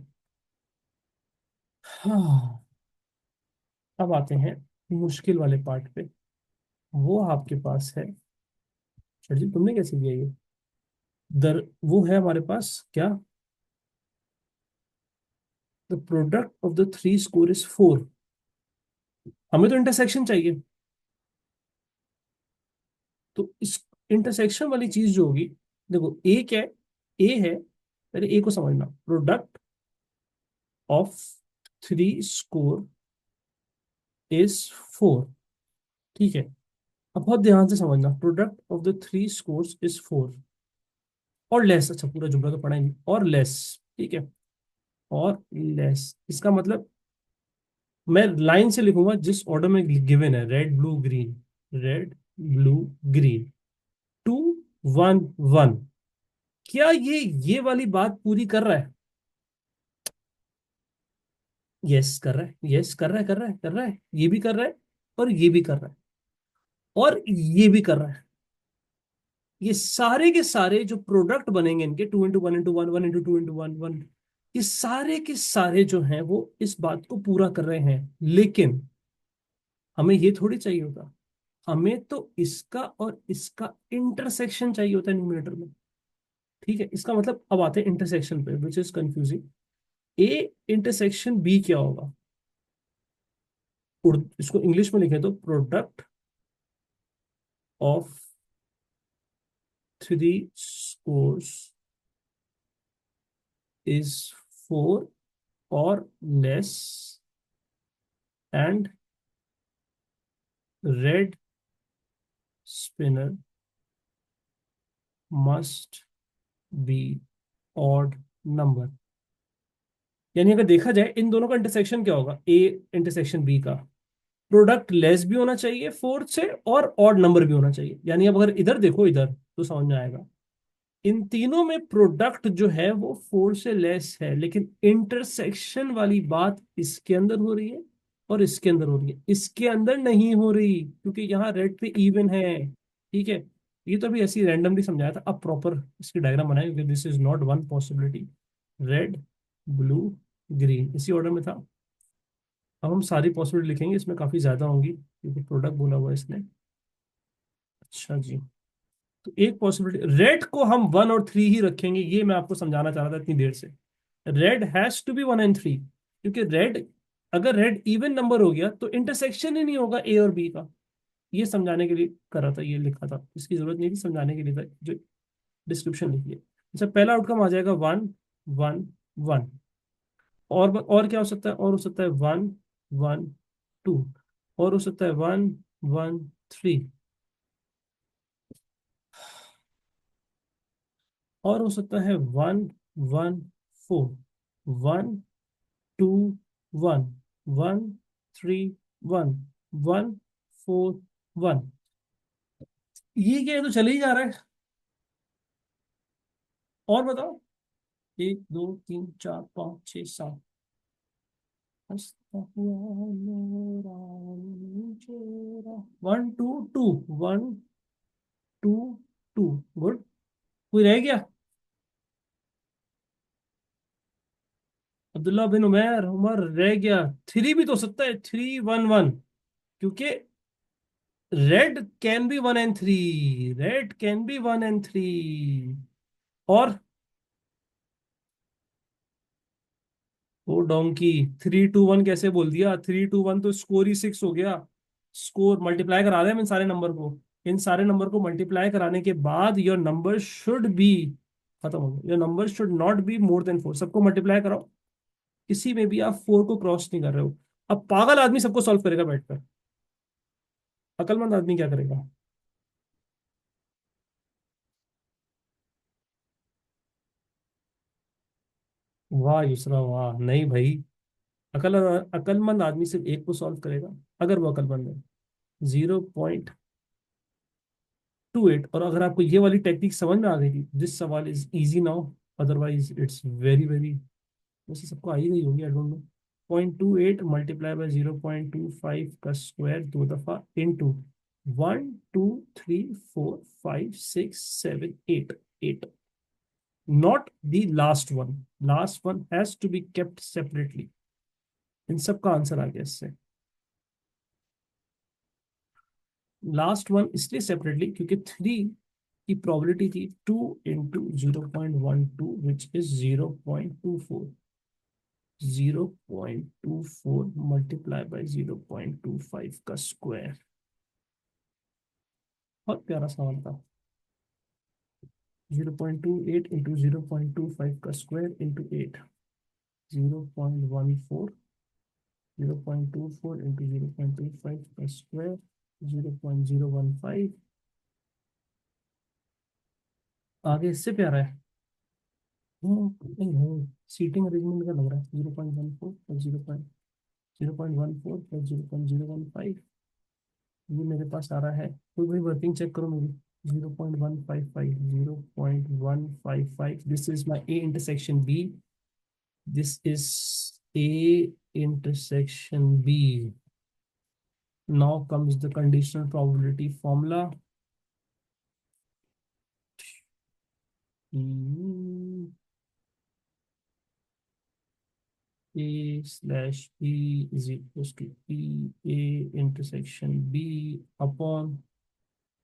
हाँ, अब आते हैं मुश्किल वाले पार्ट पे। वो आपके पास है। सर जी, तुमने कैसे किया ये? दर वो है हमारे पास क्या? The product of the three score is 4। हमें तो इंटरसेक्शन चाहिए। तो इस इंटरसेक्शन वाली चीज जो होगी, देखो ए क्या है? ए है, पहले ए को समझना। Product of three score is 4, ठीक है। अब बहुत ध्यान से समझना, product of the three scores is 4 और लेस। अच्छा, पूरा जुमला तो पढ़ा ही नहीं। और लेस, ठीक है। और लेस इसका मतलब, मैं लाइन से लिखूंगा जिस ऑर्डर में गिवन है, red blue green, red blue green, 2 1 1। क्या ये वाली बात पूरी कर रहा है? यस कर रहा है, यस कर रहा है, कर रहा है, कर रहा है, ये भी कर रहा है, और ये भी कर रहा है, और ये भी कर रहा है। ये सारे के सारे जो प्रोडक्ट बनेंगे इनके, 2 into 1 into 1, 1 into 2 into 1 1, ये सारे के सारे जो हैं वो इस बात को पूरा कर रहे हैं। लेकिन हमें ये थोड़ी चाहिए होता। हमें तो इसका और इसका इंटरसेक्शन चाहिए होता है न्यूमरेटर में, ठीक है। इसका मतलब अब आते हैं इंटरसेक्शन पे, which is confusing. A intersection B क्या होगा? उर्दू इसको इंग्लिश में लिखे तो product of three scores is 4 और less and red spinner must be odd number. यानी अगर देखा जाए इन दोनों का इंटरसेक्शन क्या होगा, ए इंटरसेक्शन बी का, प्रोडक्ट लेस भी होना चाहिए 4 से, और ऑड नंबर भी होना चाहिए। यानी अब अगर इधर देखो, इधर तो समझ में आएगा। इन तीनों में प्रोडक्ट जो है वो 4 से लेस है, लेकिन इंटरसेक्शन वाली बात इसके अंदर हो रही है और इसके अंदर हो रही है, इसके अंदर नहीं हो रही, क्योंकि यहाँ रेड पे इवन है, ठीक है। ये तो अभी ऐसे ही रैंडमली समझाया था, अब प्रॉपर इसकी डायग्राम बनाए, क्योंकि this is not one possibility. Red blue green इसी ऑर्डर में था। अब हम सारी पॉसिबिलिटी लिखेंगे, इसमें काफी ज्यादा होंगी क्योंकि प्रोडक्ट बोला हुआ है इसने। अच्छा जी, तो एक पॉसिबिलिटी रेड को हम 1 और 3 ही रखेंगे, ये मैं आपको समझाना चाह रहा था इतनी देर से। Red has to be 1 and 3, क्योंकि रेड, अगर रेड इवन नंबर हो गया तो इंटरसेक्शन ही नहीं होगा ए और बी का। ये समझाने के लिए करा था, ये लिखा था, इसकी जरूरत नहीं थी समझाने के लिए था, जो डिस्क्रिप्शन लिखी है। अच्छा, पहला आउटकम आ जाएगा 1 1 1। और क्या हो सकता है, और हो सकता है 1 1 2, और हो सकता है 1 1 3, और हो सकता है 1 1 4, 1 2 1 1 3 1 1 4 1। ये क्या है, तो चले ही जा रहा है। और बताओ, 1 2 3 4 5 6 7। 1 2 2 1 2 2। गुड। कोई रह गया? अब्दुल्ला बिन उमर, उमर रह गया। 3 भी तो हो सकता है, 3 1 1, क्योंकि red can be 1 and 3, red can be 1 and 3। और वो डोंकी, 3 2 1 कैसे बोल दिया? 3 2 1 तो स्कोर ही 6 हो गया। स्कोर मल्टीप्लाई करा दे इन सारे नंबर को, इन सारे नंबर को मल्टीप्लाई कराने के बाद योर नंबर शुड बी, खत्म हो गया। Your number should not be more than 4, सबको मल्टीप्लाई कराओ, किसी में भी आप 4 को क्रॉस नहीं कर रहे हो। अब पागल आदमी सबको सॉल्व करेगा बैठकर, अकलमंद आदमी क्या करेगा? वाह युसरा वाह, नहीं भाई। अकल अकलमंद आदमी सिर्फ एक को सॉल्व करेगा, अगर वो अकलमंद है। 0.28। और अगर आपको ये वाली टेक्निक समझ में आ गई थी, दिस सवाल is easy now, otherwise it's very very, वैसे सबको आ ही गई होगी, I don't know. 0.28 multiply by 0.25 का स्क्वायर 2 दफा into 1 2 3 4 5 6 7 8, 8। Not the last one, last one has to be kept separately. इन सब का आंसर आ गया इससे। लास्ट वन इसलिए सेपरेटली क्योंकि 3 की प्रोबेबिलिटी थी 2 into 0.12, which is 0.24। 0.24 multiply by 0.25 का स्क्वायर। बहुत प्यारा सवाल था। 0.28 into 0.25 का स्क्वायर इंटू 8। 0.14, 0.24 into 0.25 का स्क्वायर 0.015। आगे इससे प्यारा है। नहीं नहीं, सीटिंग अरेंजमेंट का लग रहा है। 0.14 प्लस 0.14 प्लस 0.015, ये मेरे पास आ रहा है। कोई भाई वर्किंग चेक करो मेरी। 0.155, 0.155, this is my A intersection B, this is A intersection B. Now comes the conditional probability formula. A slash B is equals to P A intersection B upon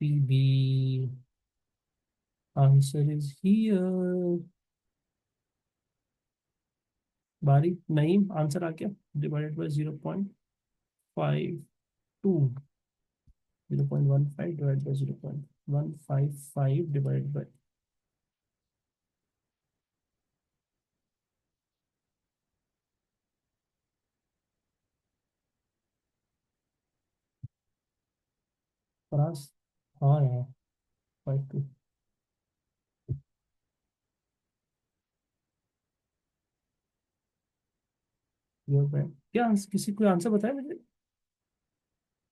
PB. Answer is here. बारी Naeem, answer आ गया। Divided by 0.52, 0.15 divide by 0.155 divide by, परास, हाँ यार, 52। क्या किसी कोई answer बताया मुझे?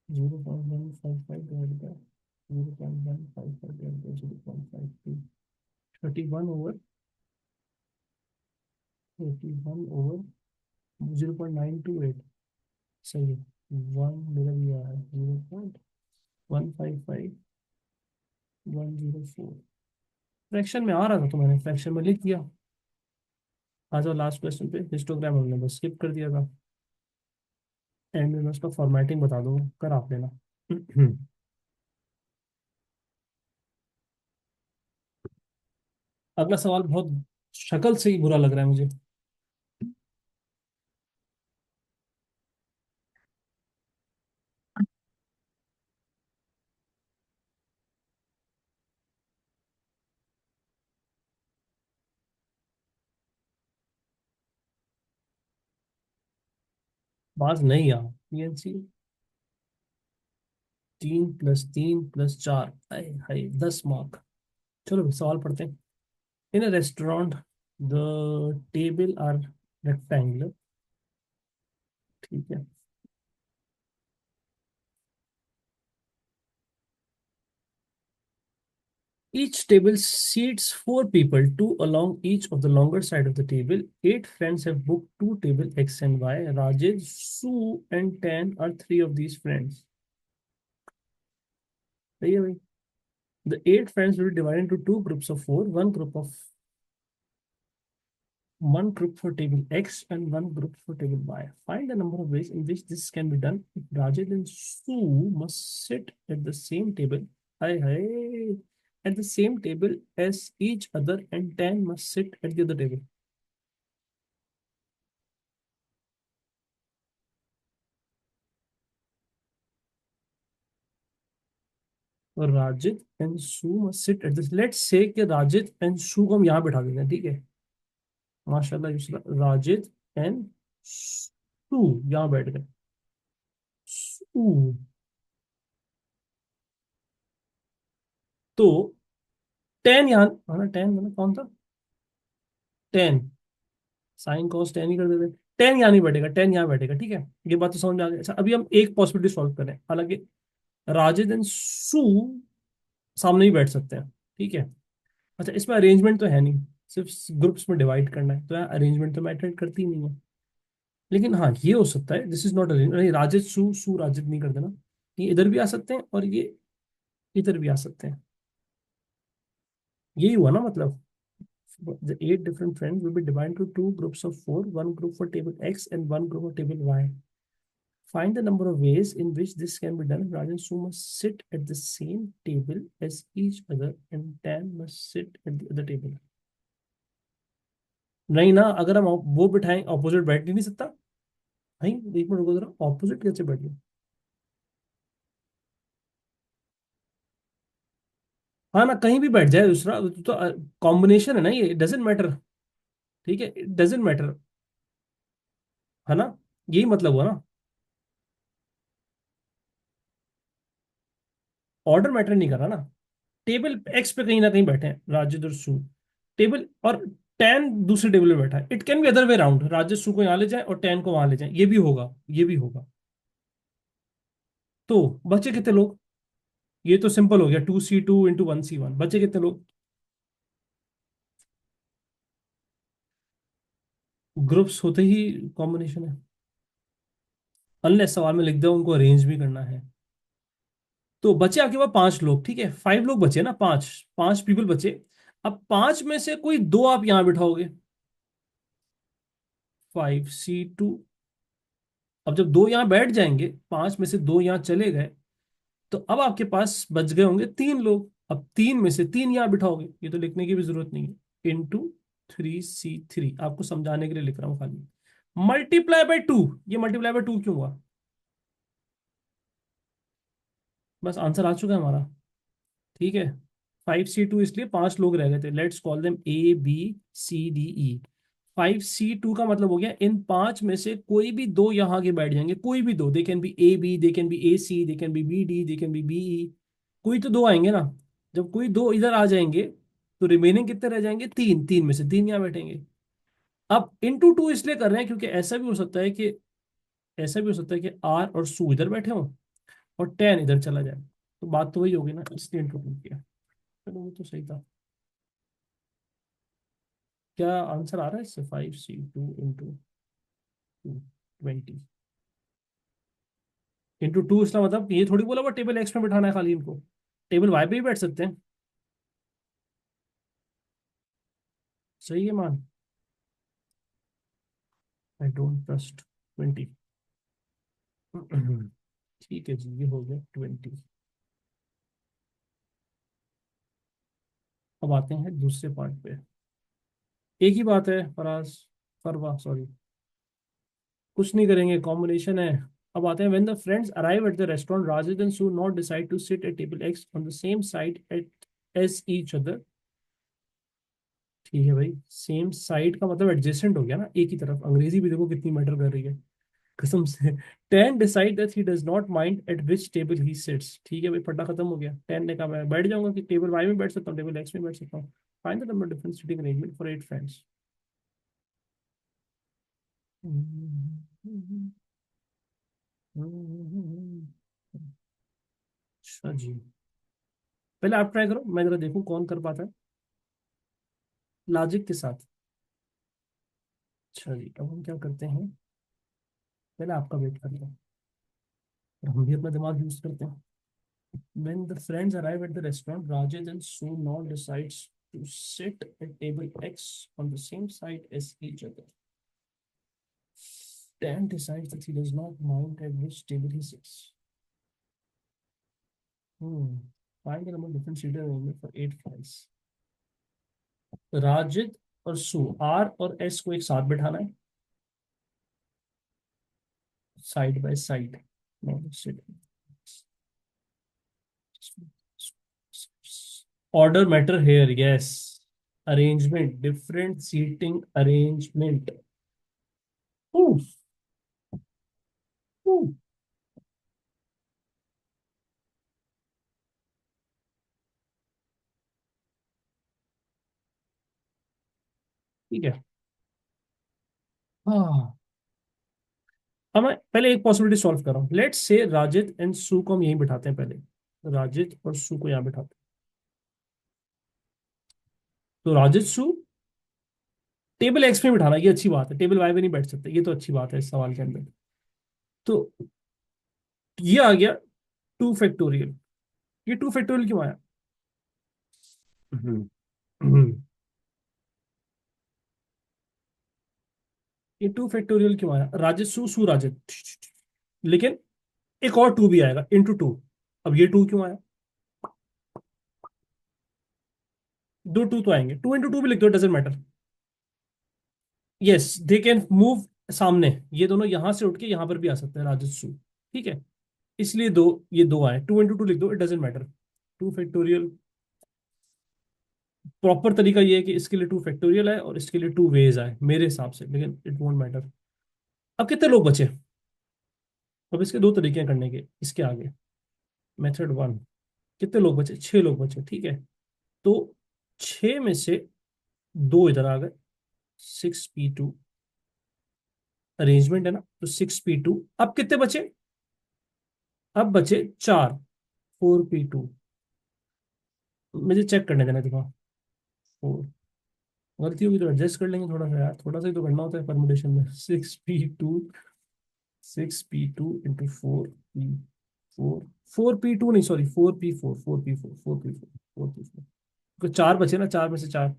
0.155 डिवाइड बाय 0.155 डिवाइड बाय 0.52, 31/0.928। सही है। वन मेरा भी आया है, 0.155 104। फ्रैक्शन में आ रहा था तो मैंने फ्रैक्शन में लिख दिया। आ जाओ लास्ट क्वेश्चन पे, हिस्टोग्राम हमने बस स्किप कर दिया था। एंड में मैं उसका फॉर्मेटिंग बता दूंगा, कर आप लेना। अगला सवाल बहुत शक्ल से ही बुरा लग रहा है मुझे। बाज नहीं यार, पीएनसी। 3 + 3 + 4, हाय हाय, 10 मार्क। चलो भाई, सवाल पढ़ते हैं। In a restaurant the table are rectangular. ठीक है। Each table seats 4 people, two along each of the longer side of the table. 8 friends have booked two table X and Y. Rajesh, Sue, and Tan are three of these friends. सही है भाई। The 8 friends will be divided into two groups of four. One group for table X and one group for table Y. Find the number of ways in which this can be done. If Rajesh and Sue must sit at the same table. Hi, hi. At the same table as each other, and Tan must sit at the other table. और Rajid and Sue must sit at this, let's say कि राजिद and शू को हम यहाँ बैठा देते हैं, ठीक है। माशाल्लाह माशाल्लाह, राजिद एंड शू यहाँ बैठ गए। शू। तो 10 यहाँ, है ना, 10 मतलब कौन था, 10। साइन कॉस 10 ही कर देते। 10 यहाँ नहीं बैठेगा, 10 यहाँ बैठेगा, ठीक है। ये बात तो समझ में आ गई। अच्छा, अभी हम एक पॉसिबिलिटी सॉल्व करें। हालांकि राजिद एंड शू सामने ही बैठ सकते हैं, ठीक है। अच्छा, इसमें अरेंजमेंट तो है नहीं, सिर्फ ग्रुप्स में डिवाइड करना है, तो अरेंजमेंट तो मैटर करती नहीं है। लेकिन हाँ, ये हो सकता है, दिस इज नॉट अरेंज, नहीं, राजिद सू, सू राजिद नहीं कर देना। ये इधर भी आ सकते हैं और ये इधर भी आ सकते हैं। यही हुआ ना मतलब। The 8 different friends will be divided into two groups of four, one group for table X and one group for table Y. Find the number of ways in which this can be done. Raj and Sue must sit at the same table as each other, and Tan must sit at the other table. नहीं ना, अगर हम वो बिठाएं, opposite बैठ ही नहीं सकता। भाई एक मिनट रुको जरा, ऑपोजिट कैसे बैठ गए। हाँ ना, कहीं भी बैठ जाए दूसरा तो कॉम्बिनेशन है ना, ये डजेंट मैटर। ठीक है, इट डजेंट मैटर, है ना। यही मतलब हुआ ना। ऑर्डर मैटर नहीं कर रहा ना। टेबल एक्स पे कहीं ना कहीं बैठे हैं राजेश और सू, टेबल और टेन दूसरे टेबल पे बैठा है। It can be other way round, Rajesh Sue को यहाँ ले जाए और टेन को वहां ले जाए, ये भी होगा, ये भी होगा। तो बचे कितने लोग। ये तो सिंपल हो गया, 2C2 × 1C1, बचे कितने लोग। ग्रुप्स होते ही कॉम्बिनेशन है। अनलेस सवाल में लिख दो उनको अरेंज भी करना है। तो बचे आपके पास 5 लोग, ठीक है, 5 लोग बचे ना, पांच, 5 पीपल बचे। अब 5 में से कोई दो आप यहां बिठाओगे, 5C2। अब जब दो यहां बैठ जाएंगे, 5 में से दो यहां चले गए, तो अब आपके पास बच गए होंगे 3 लोग। अब 3 में से 3 यहां बिठाओगे, ये तो लिखने की भी जरूरत नहीं है। × 3C3, आपको समझाने के लिए लिख रहा हूं खाली। ×2, ये ×2 क्यों हुआ। बस आंसर आ चुका है हमारा, ठीक है। 5C2 इसलिए 5 लोग रह गए थे, let's call them ABCDE। 5C2 का मतलब हो गया इन 5 में से कोई भी दो यहाँ के बैठ जाएंगे, कोई भी दो, they can be AB, they can be AC, they can be BD, they can be BE। कोई तो दो आएंगे ना। जब कोई दो इधर आ जाएंगे, तो रिमेनिंग कितने रह जाएंगे, 3, 3 में से 3 यहाँ बैठेंगे। अब ×2 इसलिए कर रहे हैं क्योंकि ऐसा भी हो सकता है कि आर और सू इधर बैठे हों और टेन इधर चला जाए, तो बात तो वही होगी ना, इसलिए ×2 किया। चलो वो तो सही था। क्या आंसर आ रहा है इससे, 5C2 × 2 20 ×2, इसका मतलब ये थोड़ी बोला वो टेबल एक्स में बैठाना है खाली इनको, टेबल वाई पे भी बैठ सकते हैं। सही है मान। I don't trust 20। ठीक है जी, ये हो गया 20। अब आते हैं दूसरे पार्ट पे। एक ही बात है फराज, फरवा सॉरी, कुछ नहीं करेंगे, कॉम्बिनेशन है। अब आते हैं, when the friends arrive at the restaurant Rajesh and Sue not decide to sit at table X on the same side at as each other. ठीक है भाई, सेम साइड का मतलब एडजेसेंट हो गया ना, एक ही तरफ। अंग्रेजी भी देखो कितनी मैटर कर रही है, कसम से। Ten decide that he does not mind at which table he sits. ठीक है भाई, पट्टा खत्म हो गया। टेन ने कहा मैं बैठ जाऊंगा कि टेबल वाई में बैठ सकता हूँ, टेबल एक्स में बैठ सकता हूँ। Find the number different seating arrangement for 8 friends. अच्छा जी, पहले आप ट्राई करो, मैं जरा देखूं कौन कर पाता है लॉजिक के साथ। अच्छा जी, अब हम क्या करते हैं, पहले आपका वेट करते हैं और हम भी अपना दिमाग यूज करते हैं। When the friends arrive at the restaurant, Rajat and Sue now decides to sit at table X on the same side as each other. Dan decides that he does not mind at which table he sits. Hmm. Find the number of different seater arrangement for 8 friends. राजिद और सू, are और S को एक साथ बिठाना है, side by side. Order matter here, yes. Arrangement, different seating arrangement. ठीक है। हाँ, अब मैं पहले एक पॉसिबिलिटी सॉल्व कर रहा हूँ। लेट्स से राजिद एंड सू को हम यहीं बिठाते हैं पहले। राजिद और सू को यहाँ बिठाते हैं। तो राजिद सू टेबल एक्स में बिठाना, ये अच्छी बात है। टेबल वाई में नहीं बैठ सकते, ये तो अच्छी बात है इस सवाल के अंदर। तो ये आ गया 2 फैक्टोरियल। ये 2 फैक्टोरियल क्यों आया? हम्म, हम्म। ये 2 फैक्टोरियल क्यों आया? राजिद सू, सू राजिद, लेकिन एक और 2 भी आएगा, इंटू 2। अब ये 2 क्यों आया? दो 2 तो आएंगे, 2 इंटू 2 भी लिख दो, doesn't matter. Yes, they can move सामने, ये दोनों यहां से उठ के यहां पर भी आ सकते हैं, राजस्व। ठीक है, इसलिए दो, ये दो आए, 2 इंटू 2 लिख दो, it doesn't matter. 2 factorial proper तरीका ये है कि इसके लिए 2 फैक्टोरियल है और इसके लिए 2 वेज आए मेरे हिसाब से, लेकिन इट वोंट मैटर। अब कितने लोग बचे? अब इसके दो तरीके हैं करने के, इसके आगे। मेथड 1, कितने लोग बचे? 6 लोग बचे, ठीक है। तो 6 में से दो इधर आ गए, 6p2, अरेंजमेंट है ना, तो 6p2। अब कितने बचे? अब बचे 4, 4p2। मुझे चेक करने देना दिमाग। 4, गलती होगी तो एडजस्ट कर लेंगे थोड़ा सा यार, थोड़ा सा ही तो करना होता है परमुटेशन में। 6p2, 6p2 into 4p4, 4p2 नहीं sorry, 4p4, 4p4, 4p4, 4p4। तो 4 बचे ना, 4 में से 4,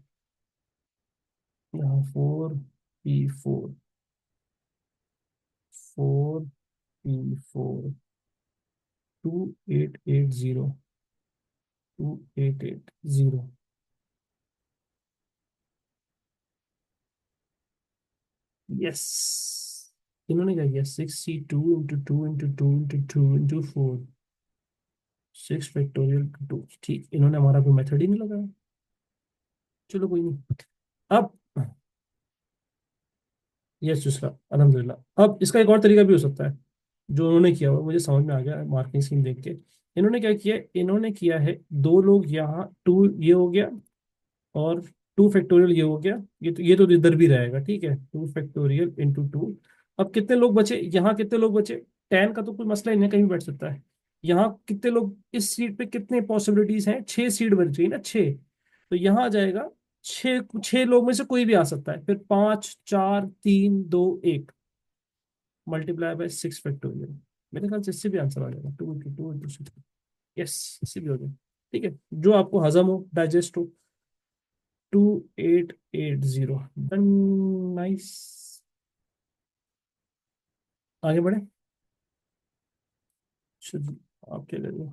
यहाँ 4p4, 4p4, 2880, 2880। यस, इन्होंने क्या किया, 62 into 2 into 2 into 2 into 4, 6 factorial 2। ठीक, इन्होंने हमारा कोई मेथड ही नहीं लगाया। चलो कोई नहीं। अब यस, उसका अल्हम्दुलिल्लाह। अब इसका एक और तरीका भी हो सकता है जो उन्होंने किया हुआ, मुझे समझ में आ गया मार्किंग स्कीम देख के। इन्होंने क्या किया, इन्होंने किया है दो लोग यहाँ, टू ये हो गया और 2 फैक्टोरियल ये हो गया, ये तो इधर भी रहेगा, ठीक है। 2 फैक्टोरियल इंटू 2। अब कितने लोग बचे यहाँ, कितने लोग बचे? 10 का तो कोई मसला ही नहीं, कहीं भी बैठ सकता है। यहाँ कितने लोग, इस सीट पे कितने पॉसिबिलिटीज हैं? 6 सीट बच गई ना, 6। तो यहाँ आ जाएगा 6 लोग में से कोई भी आ सकता है, फिर 5 4 3 2 1 मल्टीप्लाई बाय 6 फैक्टोरियल। मेरे ख्याल से इससे भी आंसर आ जाएगा, 2 इंटू 2 इंटू 6। यस, इससे भी हो जाएगा। ठीक है, जो आपको हजम हो, डाइजेस्ट हो। 2880 डन। नाइस, आगे बढ़े। चलिए, आप क्या करिए।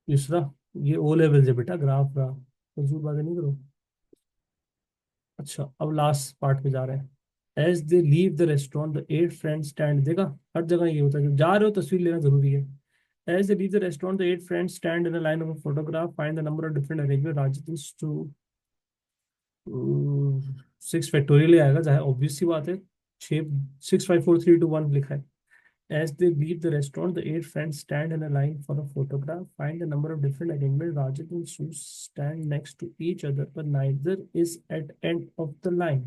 दूसरा, ये ओ लेवल से बेटा, ग्राफ रहा, फजूल बातें नहीं करो। अच्छा, अब लास्ट पार्ट पे जा रहे हैं। As they leave the restaurant the eight friend stand, देखा हर जगह ये होता है, जब जा रहे हो तस्वीर लेना जरूरी है। As they leave the restaurant the eight friend stand in a line of a photograph, find the number of different arrangement Rajat to 6 factorial आएगा, चाहे ऑब्वियस सी बात है। 6 6 5 4 3 2 1 लिखा है। As they leave the restaurant, the eight friends stand in a line for a photograph. Find the number of different arrangements. Rajat and Sue stand next to each other, but neither is at end of the line.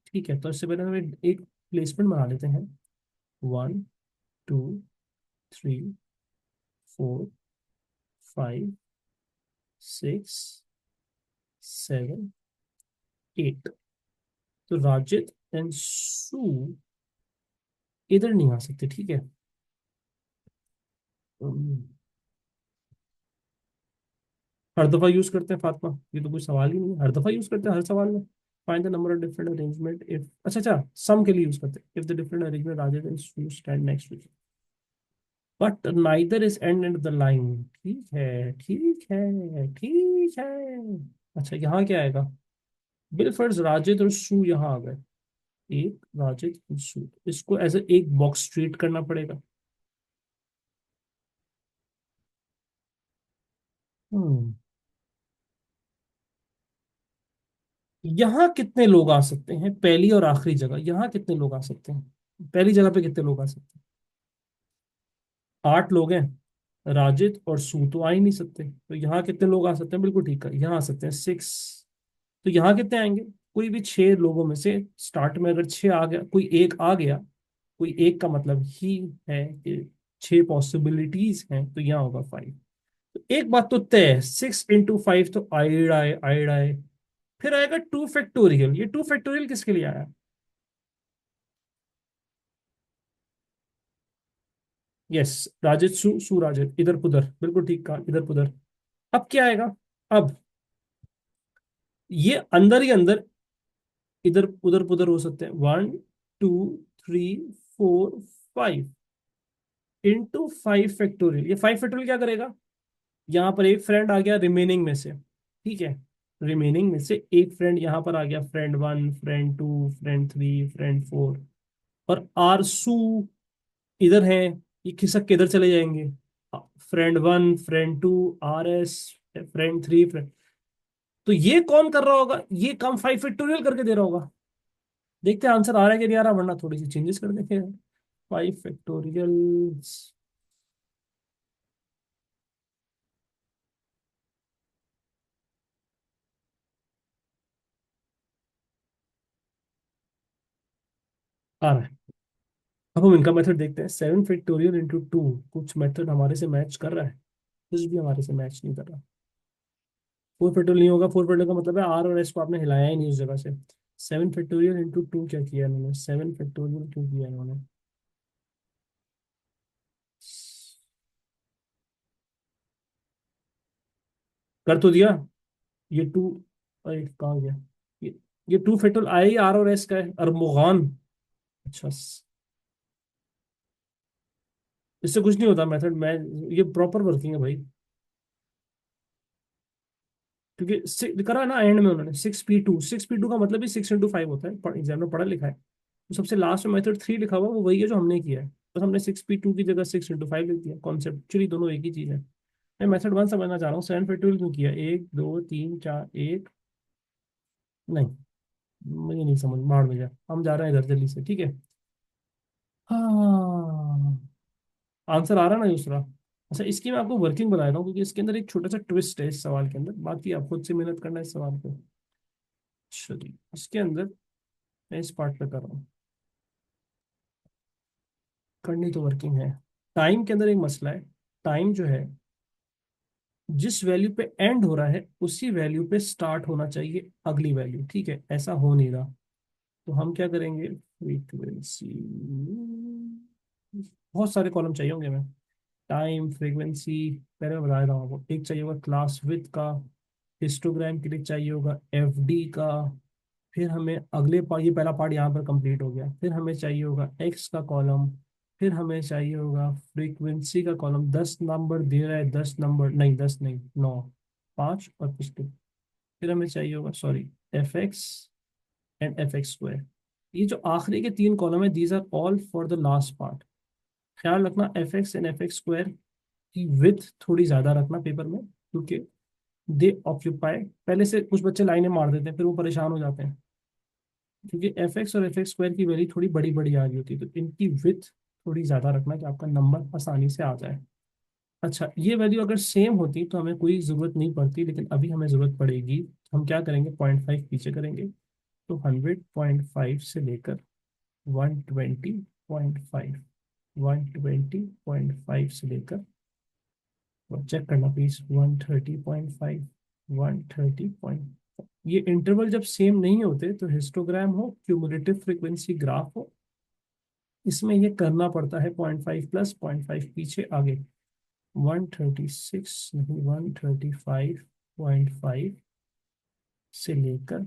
ठीक है, तो इससे पहले हम एक placement बना लेते हैं। 1 2 3 4 5 6 7 8। तो राजित एंड सू इधर नहीं आ सकते, ठीक है। हम्म, हर दफा यूज करते हैं फातिमा, ये तो कोई सवाल ही नहीं है, हर दफा यूज करते हैं हर सवाल में। Find the number of different arrangement if, अच्छा सम के लिए यूज करते हैं, if the different arrangement rather than stand next to, but neither is end in the line. ठीक है, ठीक है, ठीक है। अच्छा, यहाँ क्या आएगा? बिलफर्ज राजिद और सू यहाँ आ गए। एक राजिद और सू, इसको एज ए एक बॉक्स ट्रीट करना पड़ेगा। हम्म, यहाँ कितने लोग आ सकते हैं? पहली और आखिरी जगह यहाँ कितने लोग आ सकते हैं? पहली जगह पे कितने लोग आ सकते हैं? 8 लोग हैं। राजिद और सू तो आ ही नहीं सकते, तो यहाँ कितने लोग आ सकते हैं? बिल्कुल ठीक है, यहाँ आ सकते हैं 6। तो यहाँ कितने आएंगे? कोई भी 6 लोगों में से स्टार्ट में अगर 6 आ गया, कोई एक आ गया, कोई एक का मतलब ही है कि 6 पॉसिबिलिटीज हैं, तो यहाँ होगा 5। तो एक बात तो तय है, 6 × 5 तो आइड आए, आइड आए। फिर आएगा 2 फैक्टोरियल, ये 2 फैक्टोरियल किसके लिए आया? यस, राजित सु सु राजित, इधर पुधर, बिल्कुल ठीक कहा, इधर पुधर। अब क्या आएगा? अब ये अंदर ही अंदर इधर उधर पुधर हो सकते हैं। 1 2 3 4 5 इंटू 5 फैक्टोरियल, ये 5 फैक्टोरियल क्या करेगा? यहाँ पर एक फ्रेंड आ गया रिमेनिंग में से, ठीक है। रिमेनिंग में से एक फ्रेंड यहाँ पर आ गया, फ्रेंड 1, फ्रेंड 2, फ्रेंड 3, फ्रेंड 4। और आरसू इधर है, ये खिसक के इधर चले जाएंगे। Friend 1, friend 2, RS, friend 3, friend. तो ये कौन कर रहा होगा? ये काम 5 फैक्टोरियल करके दे रहा होगा। देखते हैं आंसर आ रहा है कि नहीं आ रहा, वरना थोड़ी सी चेंजेस कर देंगे। 5 फैक्टोरियल आ रहा है। अब हम इनका मेथड देखते हैं। 7 फैक्टोरियल × 2, कुछ मेथड हमारे से मैच कर रहा है, कुछ भी हमारे से मैच नहीं कर रहा। 4 फैक्टोरियल नहीं होगा, 4 फैक्टोरियल का मतलब है आर और एस को आपने हिलाया ही नहीं उस जगह से। 7 फैक्टोरियल × 2 क्या किया इन्होंने? 7 फैक्टोरियल क्यों किया इन्होंने? कर तो दिया। ये 2, अरे कहाँ गया? ये ये 2 फैक्टोरियल आया ही आर और एस का है, अरमुगान। अच्छा, इससे कुछ नहीं होता मेथड, मैं ये प्रॉपर वर्किंग है भाई। क्योंकि करा ना एंड में उन्होंने 6 P2, 6 P2 का मतलब ही 6 × 5 होता है, एग्जाम में पढ़ा लिखा है। तो सबसे लास्ट में मेथड 3 लिखा हुआ वो वही है जो हमने किया है, बस हमने 6 P2 की जगह 6 × 5 लिख दिया। कॉन्सेप्चुअली दोनों एक ही चीज है। मैं मेथड 1 समझना चाह रहा हूँ। 7 फैक्टोरियल क्यों किया? 1 2 3 4 1। नहीं, मुझे नहीं समझ, मार में जा, हम जा रहे हैं इधर जल्दी से, ठीक है। हाँ, आंसर आ रहा है ना दूसरा। अच्छा, इसकी मैं आपको वर्किंग बता रहा हूँ, क्योंकि इसके अंदर एक छोटा सा ट्विस्ट है इस सवाल के अंदर, बाकी आप खुद से मेहनत करना है इस सवाल पे। चलिए, इसके अंदर मैं इस पार्ट पे कर रहा हूँ, करनी तो वर्किंग है। टाइम के अंदर एक मसला है। टाइम जो है, जिस वैल्यू पे एंड हो रहा है उसी वैल्यू पे स्टार्ट होना चाहिए अगली वैल्यू, ठीक है। ऐसा हो नहीं रहा, तो हम क्या करेंगे? फ्रीक्वेंसी, बहुत सारे कॉलम चाहिए होंगे हमें। टाइम, फ्रीक्वेंसी, पहले मैं बता देता हूँ आपको। एक चाहिए होगा क्लास विथ का, हिस्टोग्राम के लिए चाहिए होगा FD का, फिर हमें अगले पार्ट, ये पहला पार्ट यहाँ पर कंप्लीट हो गया, फिर हमें चाहिए होगा एक्स का कॉलम, फिर हमें चाहिए होगा फ्रीक्वेंसी का कॉलम। 10 नंबर दे रहा है, 10 नंबर नहीं, 10 नहीं, 9, 5 और पिछले। फिर हमें चाहिए होगा, sorry, F X and F X square. ये जो आखिरी के 3 कॉलम है, these are all for the last part. ख्याल रखना F X and F X square की विथ थोड़ी ज्यादा रखना पेपर में, क्योंकि दे ऑक्यूपाई, पहले से कुछ बच्चे लाइनें मार देते हैं फिर वो परेशान हो जाते हैं, क्योंकि एफ एक्स और एफ एक्स स्क्वायर की वैल्यू थोड़ी बड़ी बड़ी आ रही होती है, तो इनकी विथ थोड़ी ज्यादा रखना कि आपका नंबर आसानी से आ जाए। अच्छा, ये वैल्यू अगर सेम होती तो हमें कोई जरूरत नहीं पड़ती, लेकिन अभी हमें जरूरत पड़ेगी। हम क्या करेंगे, 0.5 पीछे करेंगे, तो 100.5 से लेकर 120.5, 120.5 से लेकर, चेक करना प्लीज, 130.5, 130. ये इंटरवल जब सेम नहीं होते तो हिस्टोग्राम हो, क्यूमुलेटिव फ्रीक्वेंसी ग्राफ हो, इसमें ये करना पड़ता है 0.5 प्लस 0.5 पीछे आगे। 136 नहीं, 135.5 से लेकर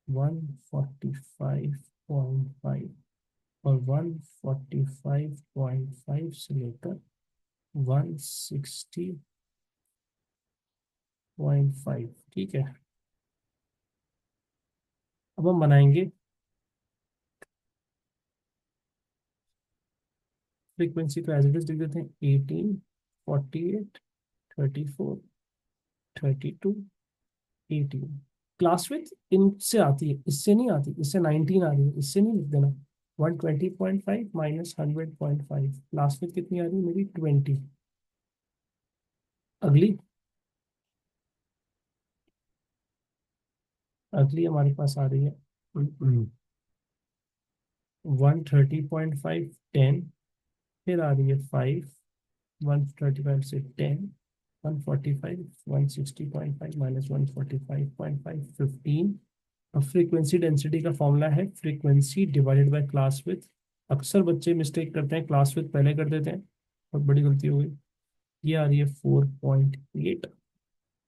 145.5, और 145.5 से लेकर 160.5। ठीक है, अब हम बनाएंगे फ्रीक्वेंसी, तो एज इट इज लिख देते हैं 18, 48, 34, 32, 18। क्लास विथ इनसे आती है, इससे नहीं आती, इससे 19 आ रही है, इससे नहीं लिख देना। 120.5 माइनस 100.5, क्लास विथ कितनी आ रही है मेरी, 20। अगली, अगली हमारे पास आ रही है 130.5, 10। फिर आ रही है 5, 135 से 10, 145, 160.5 माइनस 145.5, 15। अब फ्रीक्वेंसी डेंसिटी का फॉर्मूला है frequency divided by class with. अक्सर बच्चे मिस्टेक करते हैं, क्लास विथ पहले कर देते हैं, बहुत बड़ी गलती हो गई। ये आ रही है 4.8,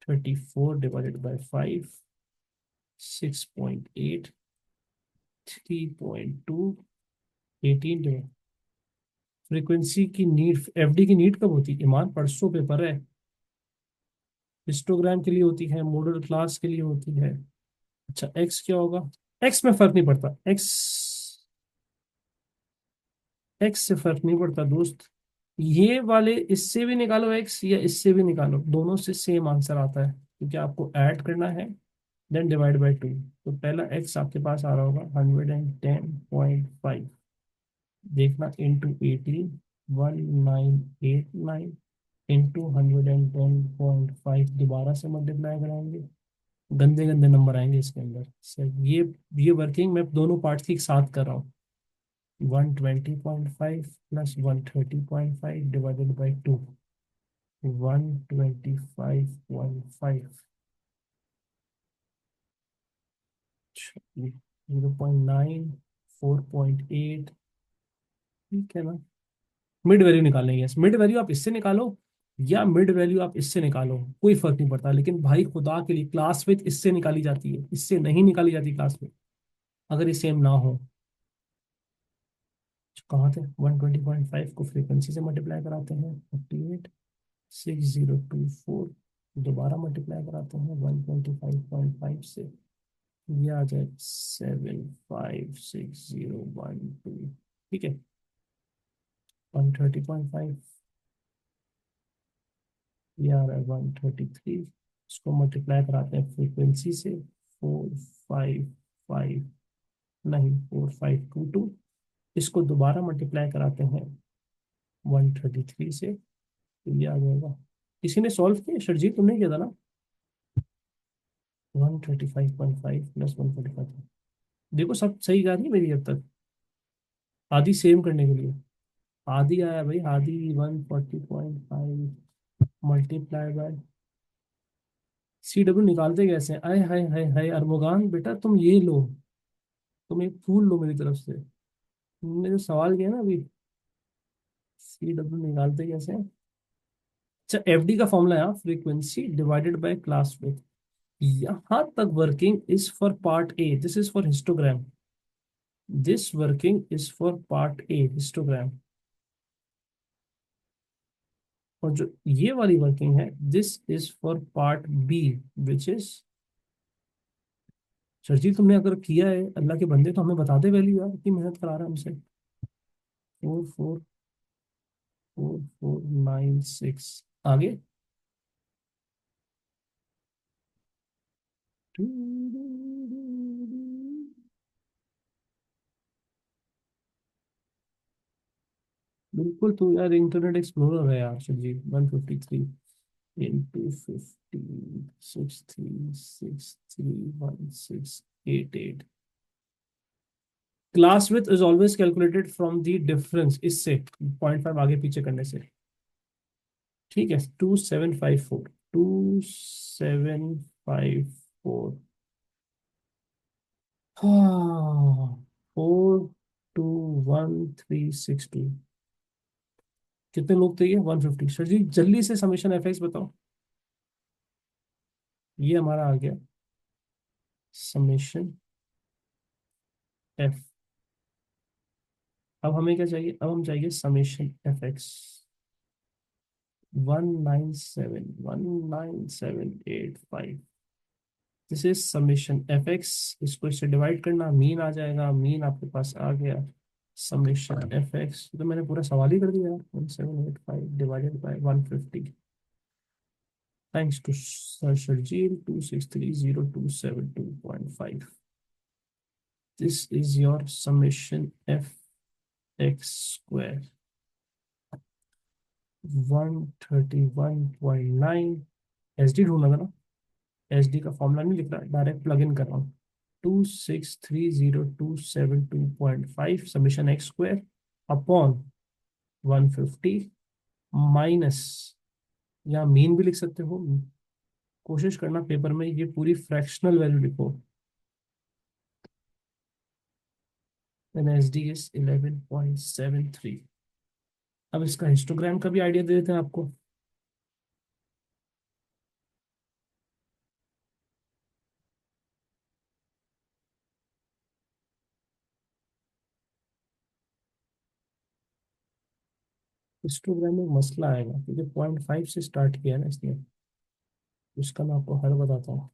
34 डिवाइडेड बाय 5, 6.8, 3.2, 18 जो फ्रीक्वेंसी की नीड, एफडी की नीड कब होती है ईमान, परसों पेपर है। हिस्टोग्राम के लिए होती है, मॉडल क्लास के लिए होती है। अच्छा, एक्स क्या होगा, एक्स में फर्क नहीं पड़ता, एक्स, एक्स से फर्क नहीं पड़ता दोस्त। ये वाले इससे भी निकालो एक्स या इससे भी निकालो, दोनों से सेम आंसर आता है, क्योंकि आपको ऐड करना है, देन डिवाइड बाय 2। तो पहला एक्स आपके पास आ रहा होगा 110.5, देखना, इंटू 18, 1989, इंटू 110.5, दोबारा से मल्टीप्लाई कराएंगे, गंदे गंदे नंबर आएंगे इसके अंदर सर। ये वर्किंग मैं दोनों पार्ट्स की एक साथ कर रहा हूँ। 120.5 प्लस 130.5 डिवाइडेड बाई 2, 125.5, 0.9, 4.8। ठीक है ना, मिड वैल्यू निकालेंगे, यस, मिड वैल्यू आप इससे निकालो या मिड वैल्यू आप इससे निकालो, कोई फर्क नहीं पड़ता, लेकिन भाई खुदा के लिए क्लास विथ इससे निकाली जाती है, इससे नहीं निकाली जाती क्लास विथ, अगर ये सेम ना हो। कहाँ थे, 120.5 को फ्रीक्वेंसी से मल्टीप्लाई कराते हैं, 486024, दोबारा मल्टीप्लाई कराते हैं 125.5 से, ये आ जाए 75612। ठीक है, 130.5, ये आ रहा है 133, इसको मल्टीप्लाई कराते हैं फ्रीक्वेंसी से, 455, नहीं, 4522, इसको दोबारा मल्टीप्लाई कराते हैं 133 से, तो ये आ जाएगा। किसी ने सॉल्व किया, शर्जीत तुमने किया था ना, 135.5 प्लस 145। देखो सब सही जा रही है मेरी अब तक, आधी सेम करने के लिए। आधी आया भाई, आधी 140.5 मल्टीप्लाई बाय, सी डब्ल्यू निकालते कैसे हैं? आए हाय हाय हाय, अरमुगान बेटा तुम ये लो, तुम एक फूल लो मेरी तरफ से। तुमने जो सवाल किया ना अभी, सी डब्ल्यू निकालते कैसे हैं? अच्छा, एफडी का फॉर्मूला है frequency divided by class width. यहां तक working is for part A, this is for histogram, this working is for part A histogram. और जो ये वाली वर्किंग है, this is for part B which is. Sir जी तुमने अगर किया है अल्लाह के बंदे तो हमें बता दे वैल्यू यार, इतनी मेहनत करा रहा है हमसे। 444496 आगे। बिल्कुल, तू यार इंटरनेट एक्सप्लोरर है यार sir ji. 153 into 15 63163188। Class width is always calculated from the difference, इससे 0.5 आगे पीछे करने से। ठीक है, 2754, 2754, हाँ, 421362। कितने लोग थे ये? 150। सर जी जल्दी से समेशन एफ एक्स बताओ। ये हमारा आ गया समेशन एफ। अब हमें क्या चाहिए? अब हम चाहिए summation F x. 19719785। This is summation F x. इसको इससे डिवाइड करना, मीन आ जाएगा, मीन आपके पास आ गया। समेशन एफ एक्स तो मैंने पूरा सवाल ही कर दिया। 1785 divided by 150। Thanks to sir Sharjeel 2630272.5। This is your summation F X square 131.9। H D ढूंढना था ना? एच डी का फॉर्मूला नहीं लिख रहा, डायरेक्ट प्लग इन कर रहा हूँ। 2630272.5 summation x square upon 150 minus, या मीन भी लिख सकते हो। कोशिश करना पेपर में ये पूरी फ्रैक्शनल वैल्यू लिखो। then SD is 11.73। अब इसका हिस्टोग्राम का भी आइडिया दे देते हैं आपको। हिस्टोग्राम में मसला आएगा क्योंकि 0.5 से स्टार्ट किया है ना इसने। उसका मैं आपको हल बताता हूँ,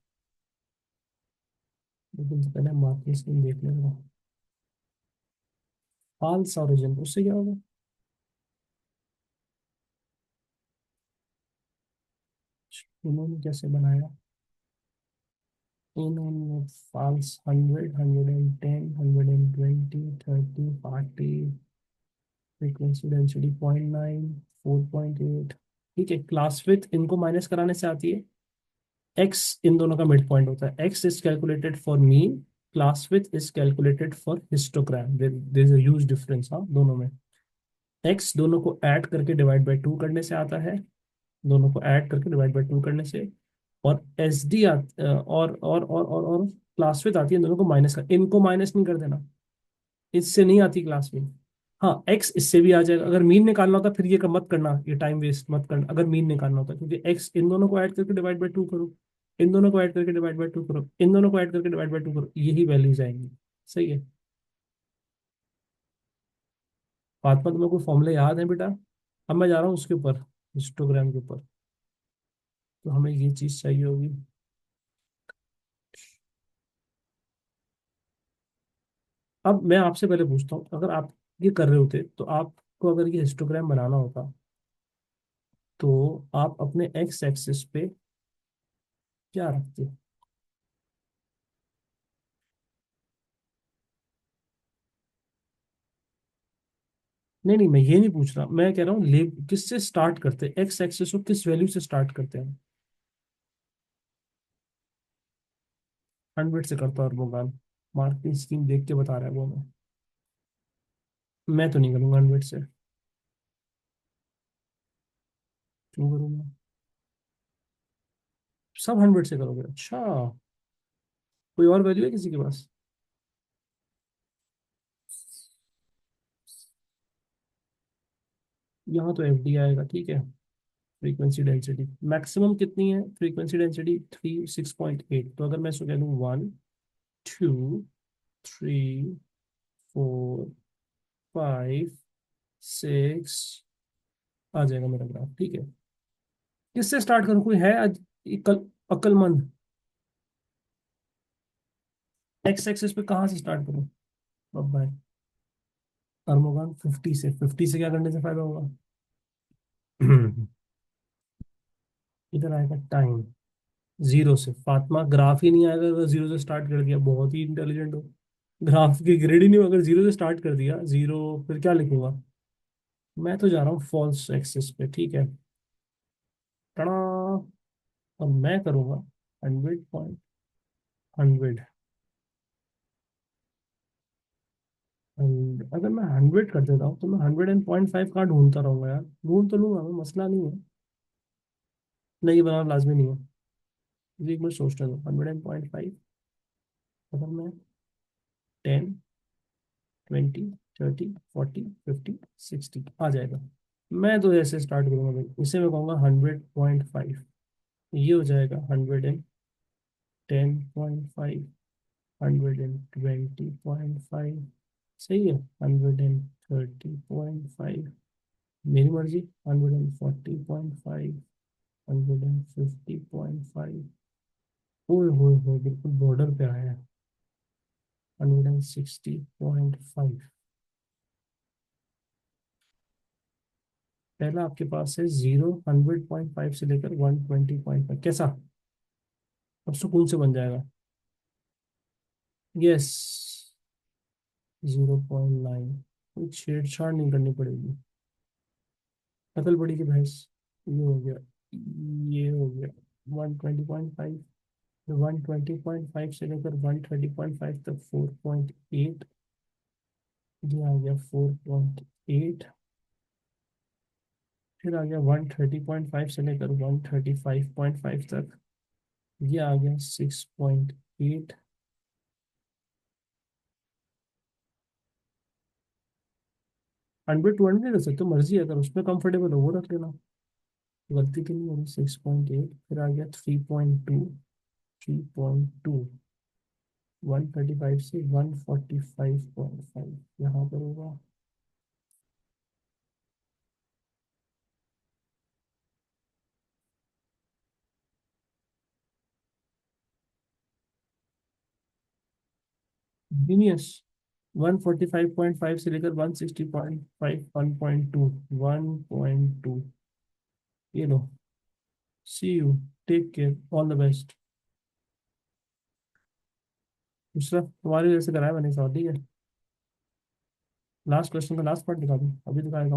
लेकिन तो पहले मार्किंग स्कीम देख लेंगे। फॉल्स ओरिजिन, उससे क्या होगा? इन्होंने कैसे बनाया? इन्होंने फॉल्स 100 110 120 30 40, फ्रीक्वेंसी डेंसिटी 0.9 4.8। ठीक है, क्लास विथ इनको माइनस कराने से आती है। एक्स इन दोनों का मिड पॉइंट होता है। X is calculated for mean, class width is calculated for histogram. There is a huge difference हाँ दोनों में। एक्स दोनों को ऐड करके डिवाइड बाय 2 करने से आता है, दोनों को ऐड करके डिवाइड बाय 2 करने से। और एस डी और क्लास विथ आती है दोनों को माइनस कर, इनको माइनस नहीं कर देना, इससे नहीं आती क्लास विथ। हाँ एक्स इससे भी आ जाएगा। अगर मीन निकालना होता फिर ये मत करना, ये टाइम वेस्ट मत करना अगर मीन निकालना होता, क्योंकि एक्स इन दोनों को ऐड करके डिवाइड बाय 2 करो, इन दोनों को ऐड करके डिवाइड बाय 2 करो, इन दोनों को ऐड करके डिवाइड बाय 2 करो, यही वैल्यूज आएंगी। सही है। फातिमा तुम्हें कोई फॉर्मूले याद है बेटा? अब मैं जा रहा हूँ उसके ऊपर, हिस्टोग्राम के ऊपर। तो हमें ये चीज चाहिए होगी। अब मैं आपसे पहले पूछता हूँ, अगर आप ये कर रहे होते तो आपको अगर ये हिस्टोग्राम बनाना होता तो आप अपने एक्स एक्सिस पे क्या रखते? नहीं नहीं, मैं ये नहीं पूछ रहा, मैं कह रहा हूँ ले किससे स्टार्ट करते हैं, एक्स एक्सिस को किस वैल्यू से स्टार्ट करते हैं? 100 से करता और मोबाइल मार्किंग स्कीम देख के बता रहा है वो। मैं तो नहीं करूंगा 100 से। क्यों करूंगा? सब 100 से करोगे? अच्छा, कोई और वैल्यू है किसी के पास? यहाँ तो एफ डी आएगा, ठीक है। फ्रीक्वेंसी डेंसिटी मैक्सिमम कितनी है? Frequency density 6.8। तो अगर मैं इसको कह दूँ 1 2 3 4 5 6 आ जाएगा मेरा ग्राफ। ठीक है, किससे स्टार्ट करूँ? कोई है आज अक्लमंद? एक्स एक्सिस पे कहाँ से स्टार्ट करूँ? अब भाई अर्मोगान 50 से क्या करने से फायदा होगा? इधर आएगा टाइम, जीरो से। फातिमा ग्राफ ही नहीं आएगा अगर जीरो से स्टार्ट कर दिया, बहुत ही इंटेलिजेंट हो। ग्राफ की ग्रेड ही नहीं हो, अगर जीरो से स्टार्ट कर दिया, जीरो फिर क्या लिखूंगा? मैं तो जा रहा हूँ फॉल्स एक्सिस पे। ठीक है, टड़ा। और मैं करूंगा 100.100। अगर मैं 100 कर देता हूँ तो मैं 100.5 कहाँ ढूंढता रहूंगा यार? ढूंढ तो लूंगा मैं, मसला नहीं है। नहीं बनाना लाजमी नहीं है। मुझे एक मिनट सोचने दो। 100.5, अगर मैं 10 20 30 40 50 60 आ जाएगा। मैं तो ऐसे स्टार्ट करूंगा भाई, इसे मैं कहूँगा 100.5। ये हो जाएगा 110.5, 120.5, सही है। 130.5, मेरी मर्जी। 140.5, 150.5। ओए होए होए, बिल्कुल बॉर्डर पे आया है। 160.5। पहला आपके पास है जीरो, 100.5 से लेकर 120.5। कैसा? अब सुकून से बन जाएगा। यस, 0.9। कोई छेड़छाड़ नहीं करनी पड़ेगी। अकल बड़ी की भैंस। ये हो गया, ये हो गया 120.5। 120.5 से लेकर 130.5 तक 4.8। ये आ गया 4.8। फिर आ गया 130.5 से लेकर 135.5 तक। ये आ गया 6.8। 100 टू 100 रख सकते हो, मर्जी है, अगर उसमें कंफर्टेबल हो वो रख लेना। गलती की नहीं होगी। 6.8, फिर आ गया 3.2। 3.2, 135 से 145.5 यहाँ पर होगा। जीनियस। 145.5 से लेकर 160.5, 1.2, 1.2। ये लो, see you, take care, all the best. दूसरा तुम्हारे जैसे कराया मैंने सवाल, ठीक है? लास्ट क्वेश्चन का लास्ट पार्ट दिखा दूँ, अभी दिखाएगा।